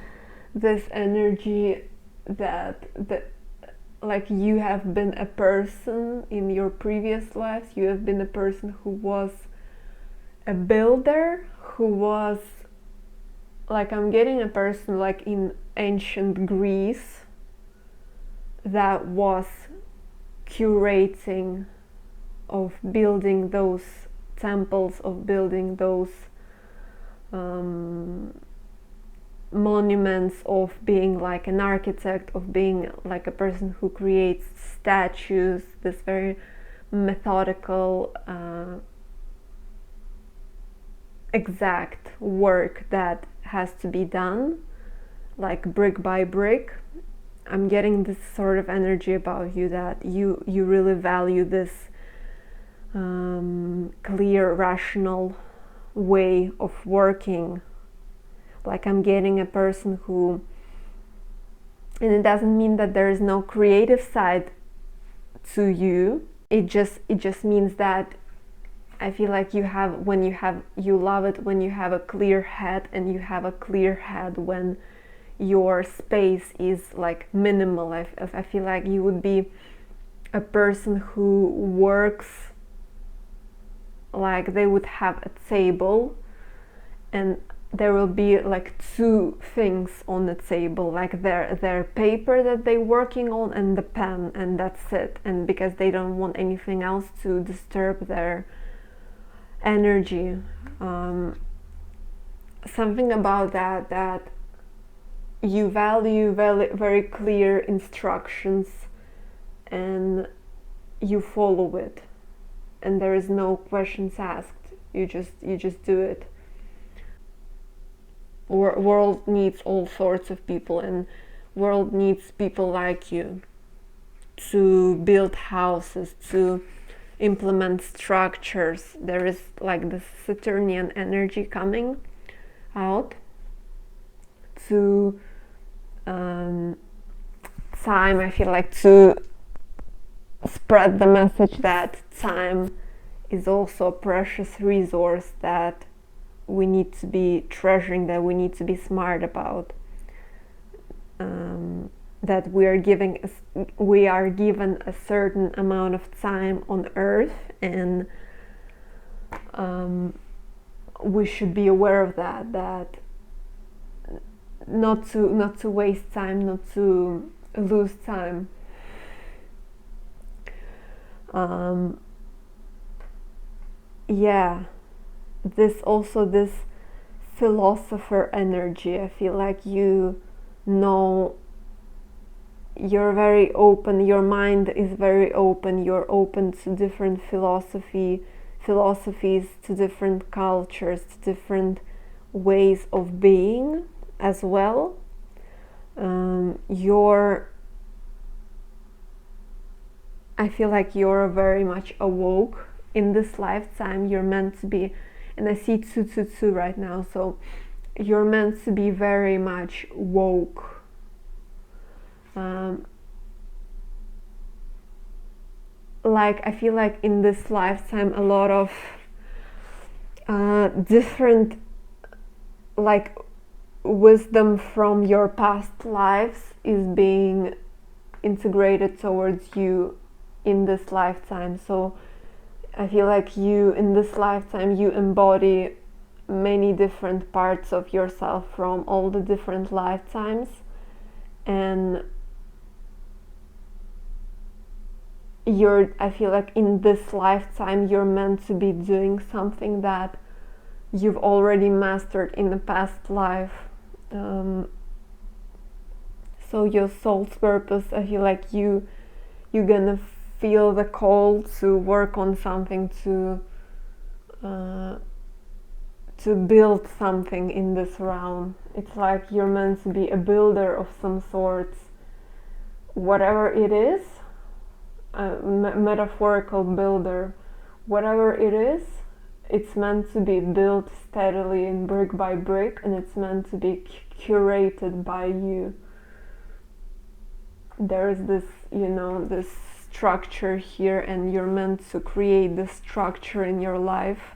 this energy that like you have been a person in your previous lives, you have been a person who was a builder, who was like, I'm getting a person like in ancient Greece that was curating, of building those temples, of building those monuments, of being like an architect, of being like a person who creates statues, this very methodical exact work that has to be done like brick by brick. I'm getting this sort of energy about you, that you really value this clear, rational way of working. Like I'm getting a person who And it doesn't mean that there is no creative side to you. It just means that I feel like you love it when you have a clear head, and you have a clear head when your space is like minimal. I feel like you would be a person who works like they would have a table, and there will be like two things on the table, like their paper that they're working on and the pen, and that's it. And because they don't want anything else to disturb their energy, something about that you value very, very clear instructions, and you follow it, and there is no questions asked. You just do it. World needs all sorts of people, and world needs people like you to build houses, to implement structures. There is like the Saturnian energy coming out to time, I feel like, to spread the message that time is also a precious resource that we need to be treasuring, that we need to be smart about, that we are given a certain amount of time on earth, and we should be aware of that not to waste time, not to lose time. This philosopher energy, I feel like you're very open, your mind is very open, you're open to different philosophies, to different cultures, to different ways of being as well. I feel like you're very much awoke in this lifetime. You're meant to be, and I see 222 right now, so you're meant to be very much woke. Like, I feel like in this lifetime a lot of different like wisdom from your past lives is being integrated towards you in this lifetime. So I feel like you, in this lifetime, you embody many different parts of yourself from all the different lifetimes, and I feel like in this lifetime you're meant to be doing something that you've already mastered in the past life. So your soul's purpose, I feel like you're gonna feel the call to work on something, to build something in this realm. It's like you're meant to be a builder of some sorts, whatever it is, a metaphorical builder, whatever it is. It's meant to be built steadily and brick by brick, and it's meant to be curated by you. There is this, this structure here, and you're meant to create this structure in your life.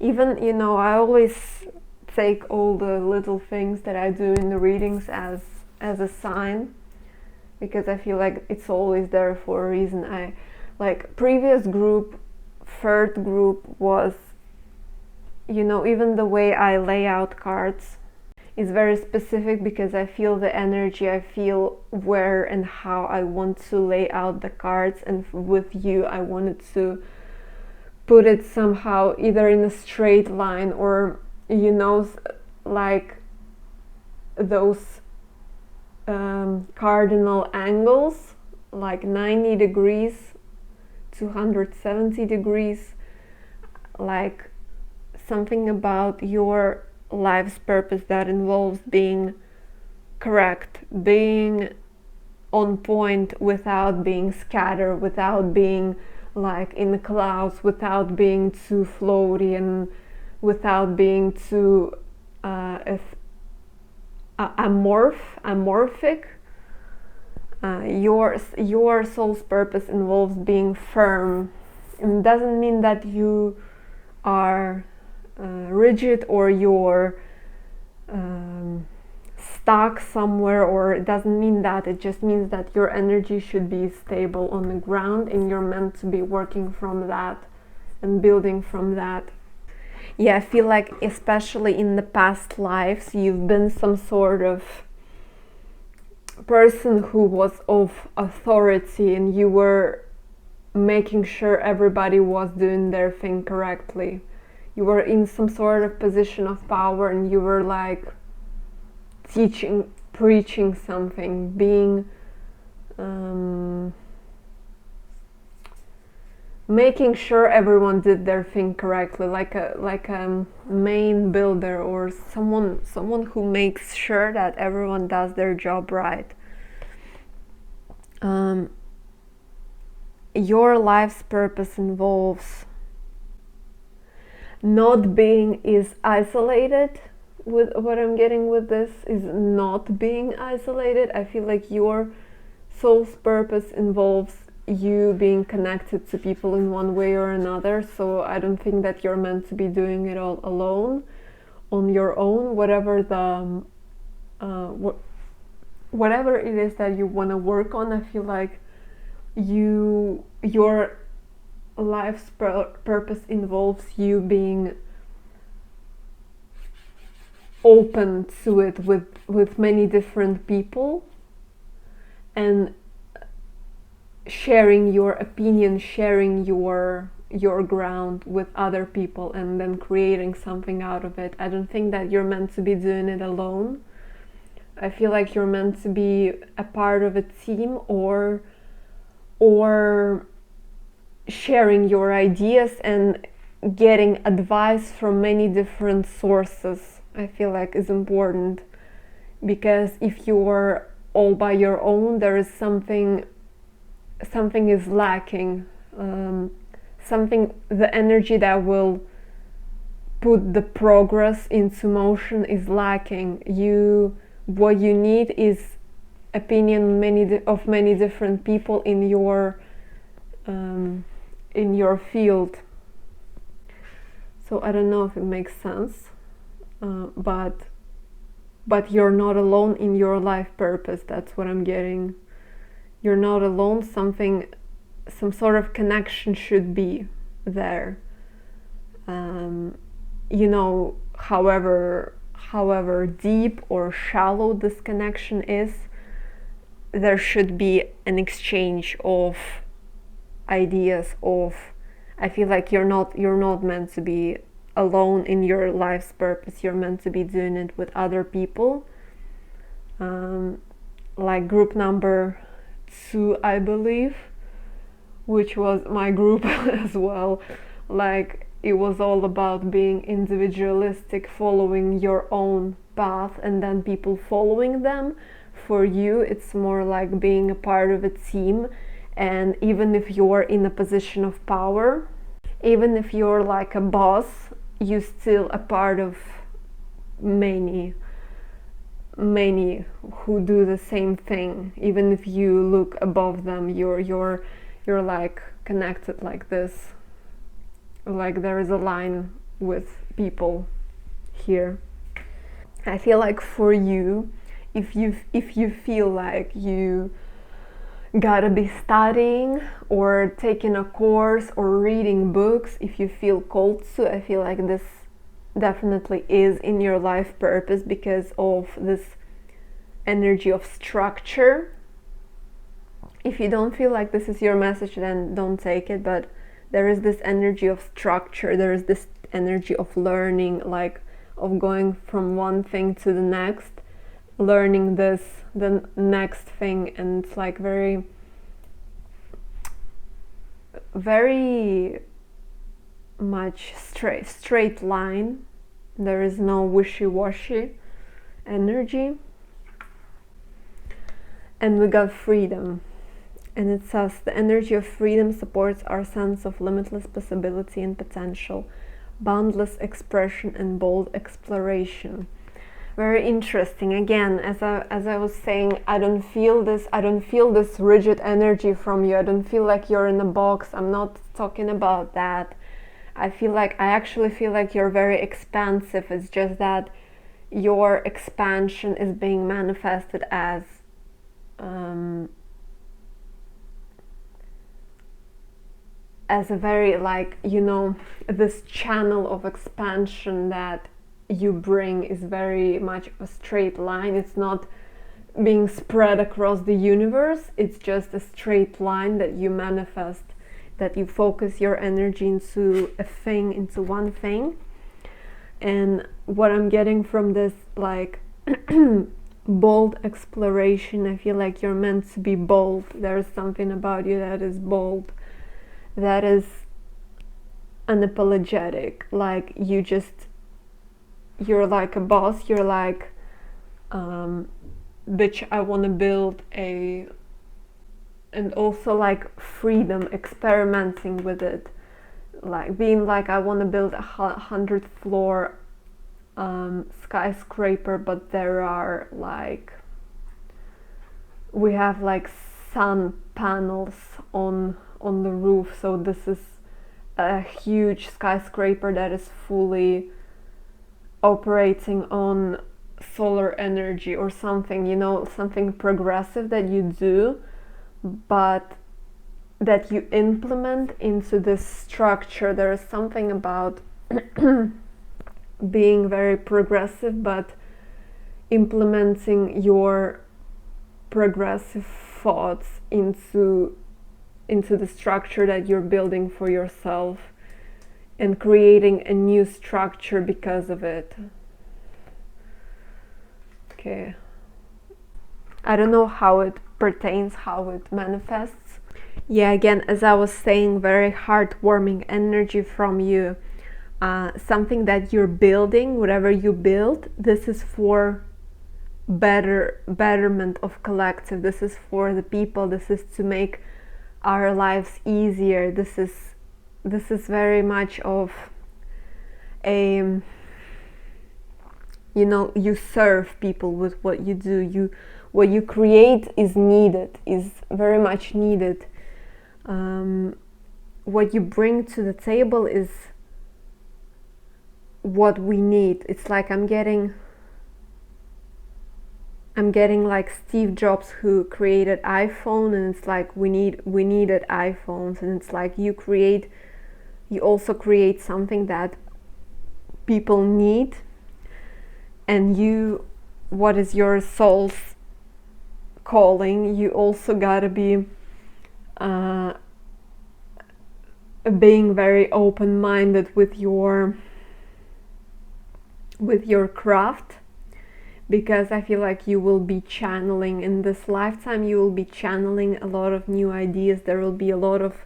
Even, I always take all the little things that I do in the readings as a sign, because I feel like it's always there for a reason. Previous group, third group was, even the way I lay out cards is very specific, because I feel the energy, I feel where and how I want to lay out the cards, and with you I wanted to put it somehow either in a straight line, or like those cardinal angles, like 90 degrees, 270 degrees, like something about your life's purpose that involves being correct, being on point, without being scattered, without being like in the clouds, without being too floaty, and without being too amorphic. Your soul's purpose involves being firm. It doesn't mean that you are rigid or you're stuck somewhere, or it doesn't mean that. It just means that your energy should be stable on the ground, and you're meant to be working from that and building from that. Yeah, I feel like especially in the past lives you've been some sort of person who was of authority, and you were making sure everybody was doing their thing correctly. You were in some sort of position of power, and you were like teaching, preaching something, being making sure everyone did their thing correctly, like a main builder, or someone who makes sure that everyone does their job right. Your life's purpose involves not being is isolated. With what I'm getting with this is not being isolated. I feel like your soul's purpose involves you being connected to people in one way or another. So I don't think that you're meant to be doing it all alone, on your own. Whatever the whatever it is that you want to work on, I feel like your life's purpose involves you being open to it with many different people, and sharing your opinion, sharing your ground with other people, and then creating something out of it. I don't think that you're meant to be doing it alone. I feel like you're meant to be a part of a team, or sharing your ideas and getting advice from many different sources. I feel like is important, because if you're all by your own, there is something is lacking. The energy that will put the progress into motion is lacking. What you need is opinion of many different people in your field. So I don't know if it makes sense, but you're not alone in your life purpose. That's what I'm getting. You're not alone. Some sort of connection should be there. However deep or shallow this connection is, there should be an exchange of ideas. I feel like you're not meant to be alone in your life's purpose. You're meant to be doing it with other people, like group number 2, I believe, which was my group as well. Like, it was all about being individualistic, following your own path, and then people following them. For you, it's more like being a part of a team, and even if you're in a position of power, even if you're like a boss, you're still a part of many who do the same thing. Even if you look above them, you're like connected like this. Like there is a line with people here. I feel like for you, if you feel like you gotta be studying or taking a course or reading books, if you feel called to, I feel like this definitely is in your life purpose, because of this energy of structure. If you don't feel like this is your message, then don't take it, but there is this energy of structure, there is this energy of learning, like of going from one thing to the next, learning the next thing, and it's like very much straight line. There is no wishy-washy energy. And we got freedom. And it says, the energy of freedom supports our sense of limitless possibility and potential, boundless expression and bold exploration. very interesting. Again, as I was saying, I don't feel this rigid energy from you. I don't feel like you're in a box. I'm not talking about that. I actually feel like you're very expansive. It's just that your expansion is being manifested as a very, like, you know, this channel of expansion that you bring is very much a straight line. It's not being spread across the universe. It's just a straight line that you manifest, that you focus your energy into a thing, into one thing. And what I'm getting from this, like, bold exploration, I feel like you're meant to be bold. There's something about you that is bold, that is unapologetic. Like, you're like a boss. You're like, bitch, I want to build a, and also like freedom, experimenting with it, like being like, I want to build a 100th floor skyscraper, but there are like, we have like sun panels on the roof, so this is a huge skyscraper that is fully operating on solar energy or something, you know, something progressive that you do, but that you implement into this structure. There is something about being very progressive, but implementing your progressive thoughts into the structure that you're building for yourself, and creating a new structure because of it. Okay. I don't know how it pertains, how it manifests. Yeah, again, as I was saying, very heartwarming energy from you. Something that you're building, whatever you build, this is for betterment of collective. This is for the people. This is to make our lives easier. This is very much of a, you know, you serve people with what you do. What you create is needed, is very much needed. What you bring to the table is what we need. It's like I'm getting like Steve Jobs, who created iPhone, and it's like we needed iPhones, and it's like you also create something that people need. And what is your soul's calling? You also gotta be being very open-minded with your craft, because I feel like you will be channeling in this lifetime, you will be channeling a lot of new ideas. There will be a lot of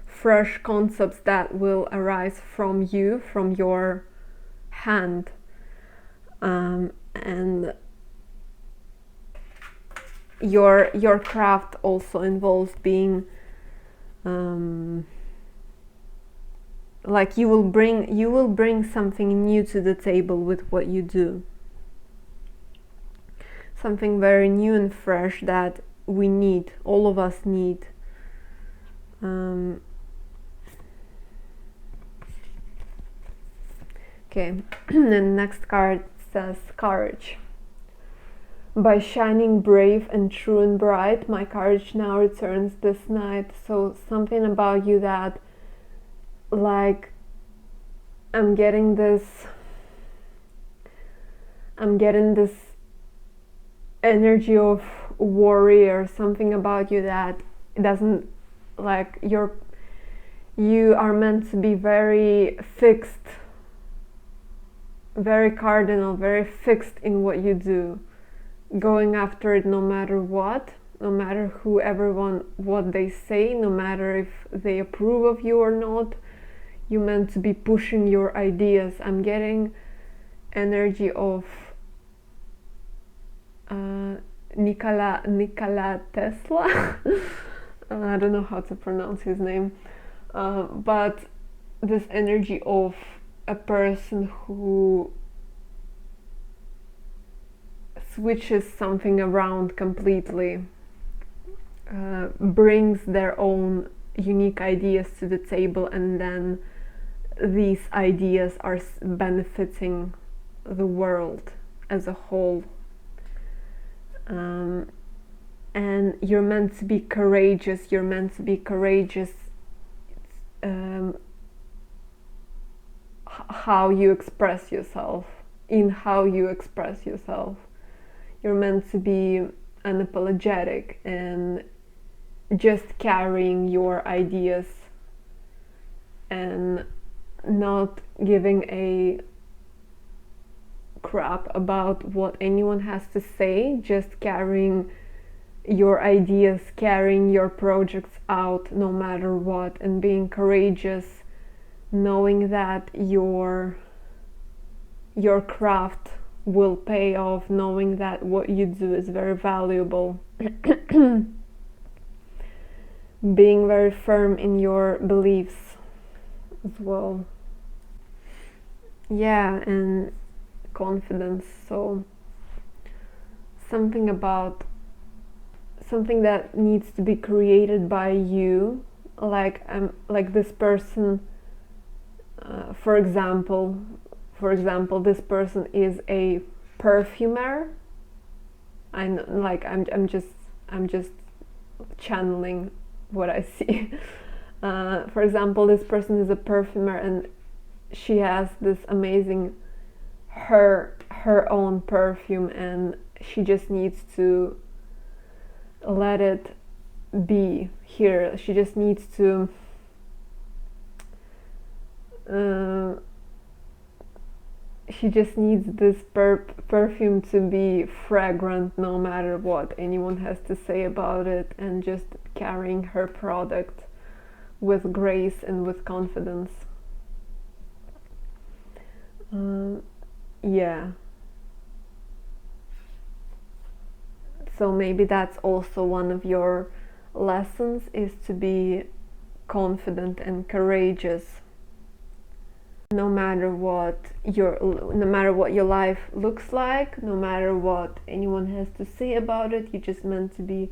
fresh concepts that will arise from you, from your hand. And your craft also involves being like you will bring something new to the table with what you do, something very new and fresh that we need, all of us need. Okay. The next card says courage. By shining brave and true and bright, my courage now returns this night. So something about you that, like, I'm getting this energy of warrior, something about you that doesn't, like, you are meant to be very fixed, very cardinal, very fixed in what you do, going after it no matter what, no matter who everyone, what they say, no matter if they approve of you or not. You meant to be pushing your ideas. I'm getting energy of Nikola Tesla. I don't know how to pronounce his name, but this energy of a person who switches something around completely, brings their own unique ideas to the table, and then these ideas are benefiting the world as a whole. And you're meant to be courageous. You're meant to be courageous how you express yourself, in how you express yourself. You're meant to be unapologetic and just carrying your ideas and not giving a crap about what anyone has to say, just carrying your ideas, carrying your projects out no matter what, and being courageous, knowing that your craft will pay off, knowing that what you do is very valuable. Being very firm in your beliefs as well. Yeah, and confidence. So something that needs to be created by you, like this person, for example, this person is a perfumer. I'm just channeling what I see. For example, this person is a perfumer, and she has this amazing her own perfume, and she just needs to let it be here. She just needs to she just needs this perfume to be fragrant no matter what anyone has to say about it, and just carrying her product with grace and with confidence. Yeah. So maybe that's also one of your lessons, is to be confident and courageous. No matter what your life looks like, no matter what anyone has to say about it, you're just meant to be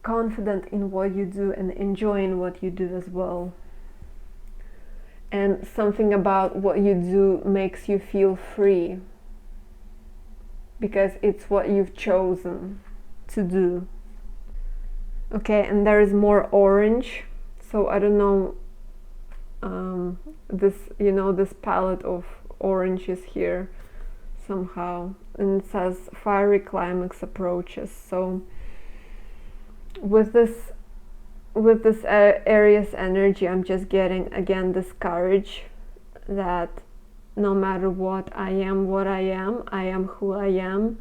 confident in what you do and enjoying what you do as well. And something about what you do makes you feel free, because it's what you've chosen to do. Okay, and there is more orange. So I don't know, this palette of oranges here somehow, and it says fiery climax approaches. So with this Aries energy, I'm just getting again this courage that no matter what, I am what I am who I am,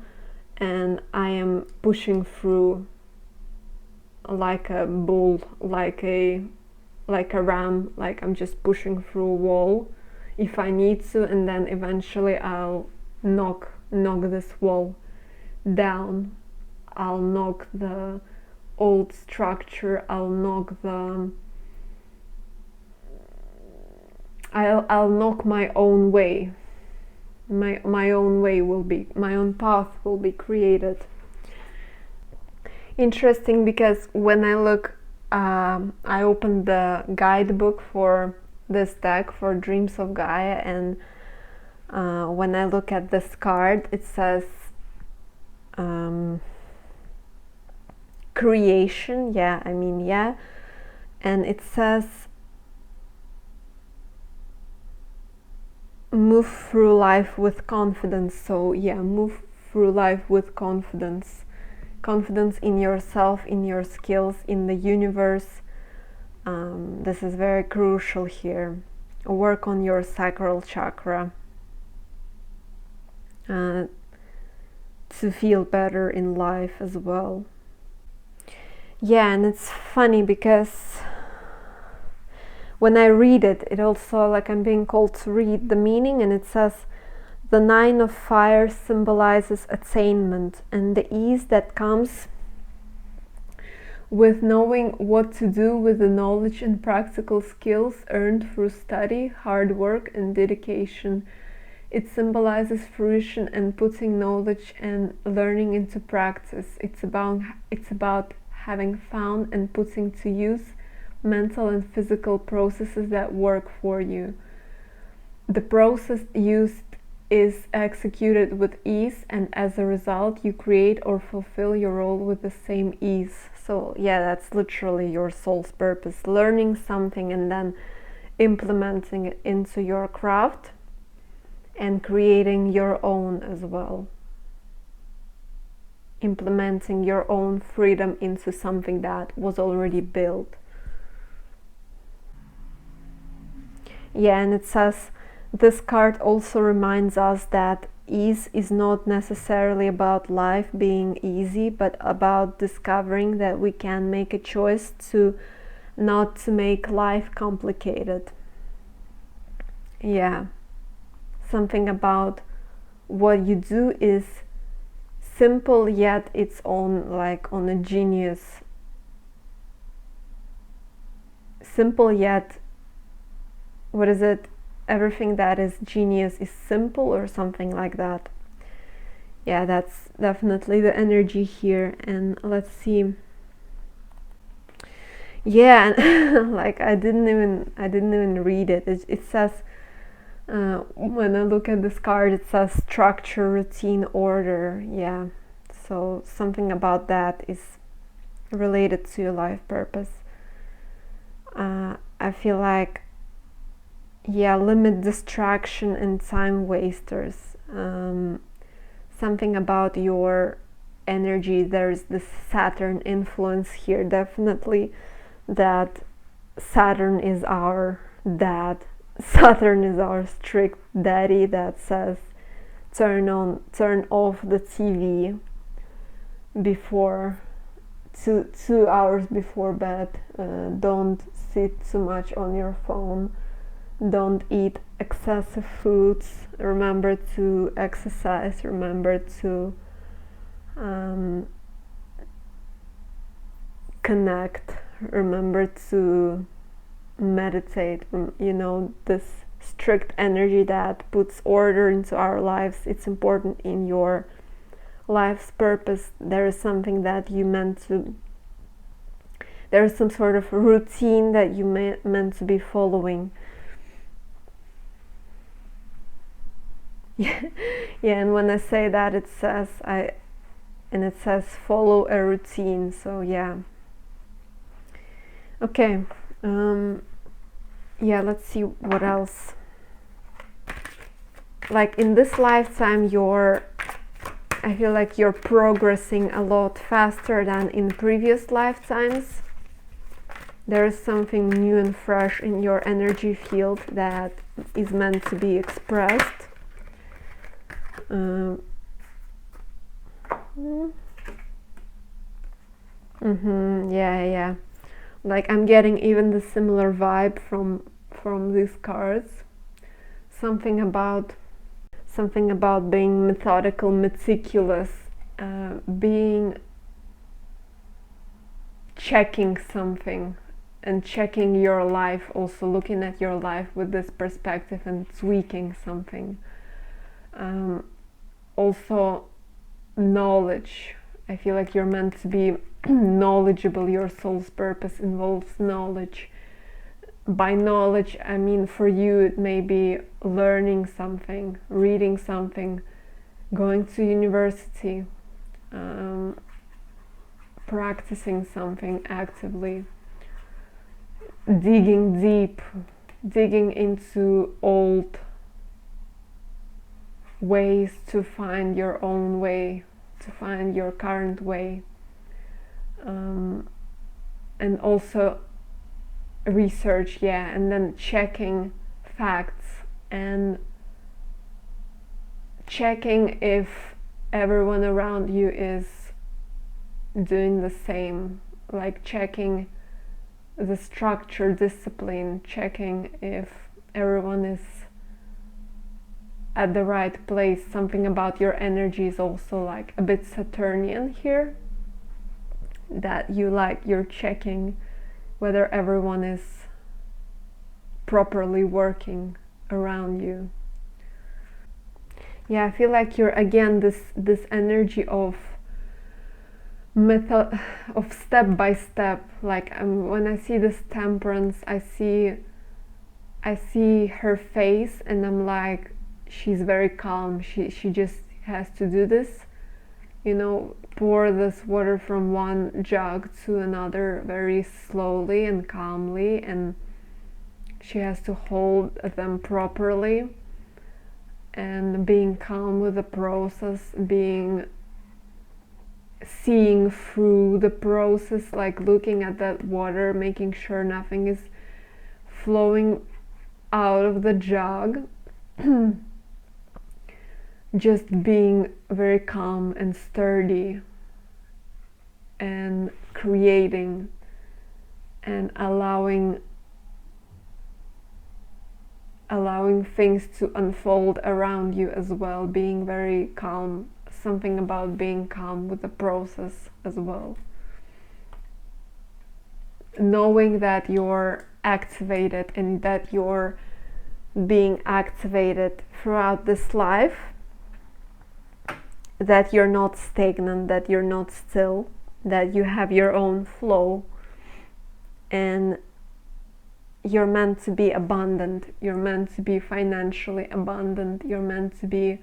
and I am pushing through like a bull, like a ram, like I'm just pushing through a wall if I need to, and then eventually I'll knock this wall down. I'll knock the old structure, I'll knock my own way. My own way will be, my own path will be created. Interesting, because when I look, I opened the guidebook for this deck for Dreams of Gaia, and when I look at this card, it says creation, and it says move through life with confidence. So move through life with confidence in yourself, in your skills, in the universe. This is very crucial here. Work on your sacral chakra to feel better in life as well. Yeah, and it's funny because when I read it, it also, like, I'm being called to read the meaning, and it says the 9 of fire symbolizes attainment and the ease that comes with knowing what to do with the knowledge and practical skills earned through study, hard work, and dedication. It symbolizes fruition and putting knowledge and learning into practice. It's about having found and putting to use mental and physical processes that work for you. The process used is executed with ease, and as a result you create or fulfill your role with the same ease. So yeah, that's literally your soul's purpose, learning something and then implementing it into your craft and creating your own as well, implementing your own freedom into something that was already built. Yeah, and it says, this card also reminds us that ease is not necessarily about life being easy, but about discovering that we can make a choice to not to make life complicated. Yeah, something about what you do is simple, yet it's on a genius. Simple yet, what is it? Everything that is genius is simple, or something like that. Yeah, that's definitely the energy here. And let's see. Yeah, and like I didn't even read it. It says, when I look at this card, it says structure, routine, order. Yeah, so something about that is related to your life purpose. I feel like, yeah, limit distraction and time wasters. Something about your energy. There's this Saturn influence here, definitely, that Saturn is our dad. Saturn is our strict daddy that says turn off the TV before 2 hours before bed. Don't sit too much on your phone. Don't eat excessive foods. Remember to exercise. Remember to connect. Remember to meditate. You know, this strict energy that puts order into our lives. It's important in your life's purpose. There is something that you meant to, there is some sort of routine that you meant to be following. Yeah, and when I say that, it says follow a routine. So yeah. Okay. Yeah, let's see what else. Like in this lifetime, I feel like you're progressing a lot faster than in previous lifetimes. There is something new and fresh in your energy field that is meant to be expressed. Yeah. Like I'm getting even the similar vibe from these cards. Something about being methodical, meticulous, being checking something and checking your life, also looking at your life with this perspective and tweaking something. Also knowledge. I feel like you're meant to be knowledgeable. Your soul's purpose involves knowledge. By knowledge, I mean for you it may be learning something, reading something, going to university, practicing something actively, digging deep, digging into old ways to find your own way, to find your current way, and also research, yeah, and then checking facts and checking if everyone around you is doing the same, like checking the structure, discipline, checking if everyone is at the right place. Something about your energy is also like a bit Saturnian here, that you're checking whether everyone is properly working around you. Yeah, I feel like you're again this energy of method, of step by step. Like when I see this temperance, I see her face, and I'm like, she's very calm. She just has to do this, you know, pour this water from one jug to another very slowly and calmly, and she has to hold them properly, and being calm with the process, seeing through the process, like looking at that water, making sure nothing is flowing out of the jug. Just being very calm and sturdy and creating and allowing things to unfold around you as well, being very calm, something about being calm with the process as well, knowing that you're activated and that you're being activated throughout this life, that you're not stagnant, that you're not still, that you have your own flow, and you're meant to be abundant, you're meant to be financially abundant, you're meant to be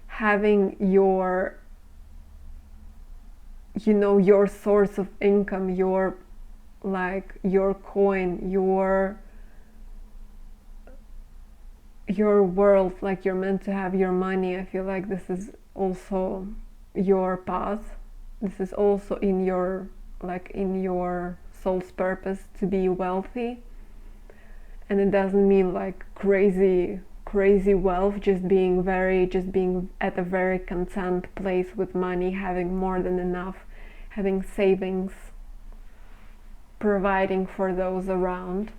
having your, you know, your source of income, your, like, your coin, your world, like you're meant to have your money. I feel like this is also your path. This is also in your, like, in your soul's purpose to be wealthy. And it doesn't mean like crazy wealth, just being at a very content place with money, having more than enough, having savings, providing for those around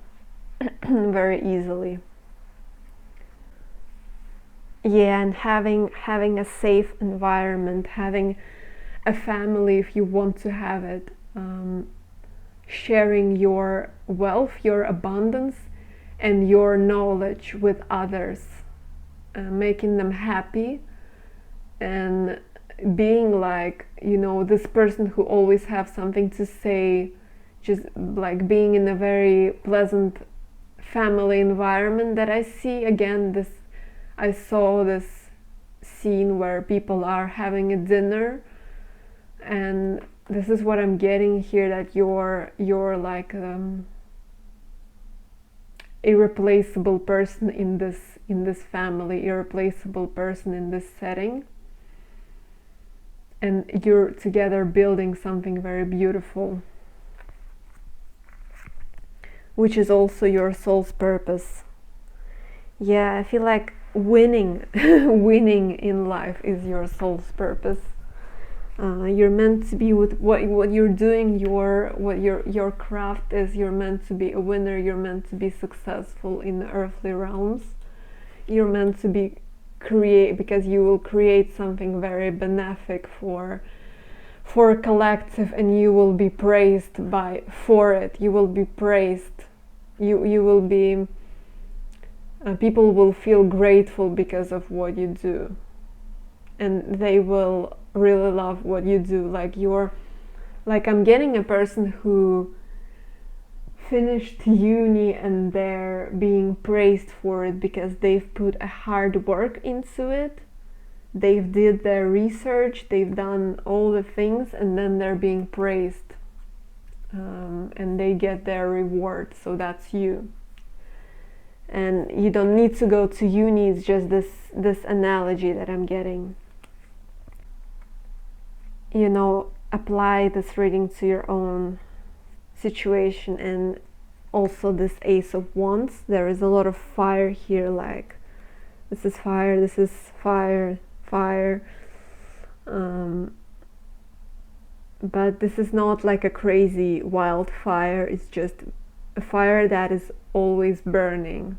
very easily. Yeah, and having a safe environment, having a family if you want to have it, sharing your wealth, your abundance, and your knowledge with others, making them happy, and being like, you know, this person who always have something to say, just like being in a very pleasant family environment that I see. Again, I saw this scene where people are having a dinner, and this is what I'm getting here, that you're like irreplaceable person in this family, irreplaceable person in this setting, and you're together building something very beautiful, which is also your soul's purpose. Yeah, I feel like winning in life is your soul's purpose. You're meant to be with what you're doing, what your craft is. You're meant to be a winner. You're meant to be successful in the earthly realms. You're meant to be because you will create something very benefic for a collective, and you will be praised for it. You will be praised. You will be. People will feel grateful because of what you do, and they will really love what you do. Like I'm getting a person who finished uni and they're being praised for it because they've put a hard work into it. They've did their research, they've done all the things, and then they're being praised, and they get their reward. So that's you. And you don't need to go to uni. It's just this analogy that I'm getting. You know, apply this reading to your own situation. And also this Ace of Wands, there is a lot of fire here, like this is fire, this is fire. But this is not like a crazy wildfire, it's just a fire that is always burning.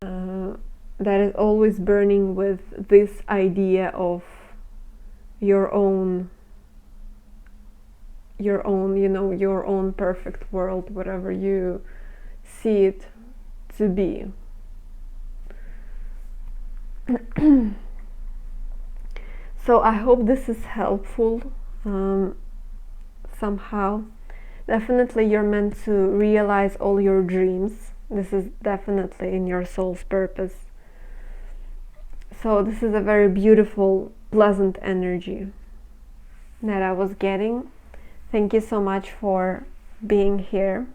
That is always burning with this idea of your own, you know, your own perfect world, whatever you see it to be. So I hope this is helpful somehow. Definitely you're meant to realize all your dreams. This is definitely in your soul's purpose. So this is a very beautiful, pleasant energy that I was getting. Thank you so much for being here.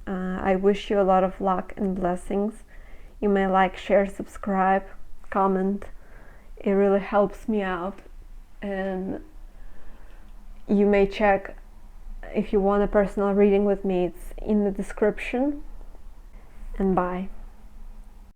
I wish you a lot of luck and blessings. You may like, share, subscribe, comment. It really helps me out. And you may check if you want a personal reading with me. It's in the description. And bye.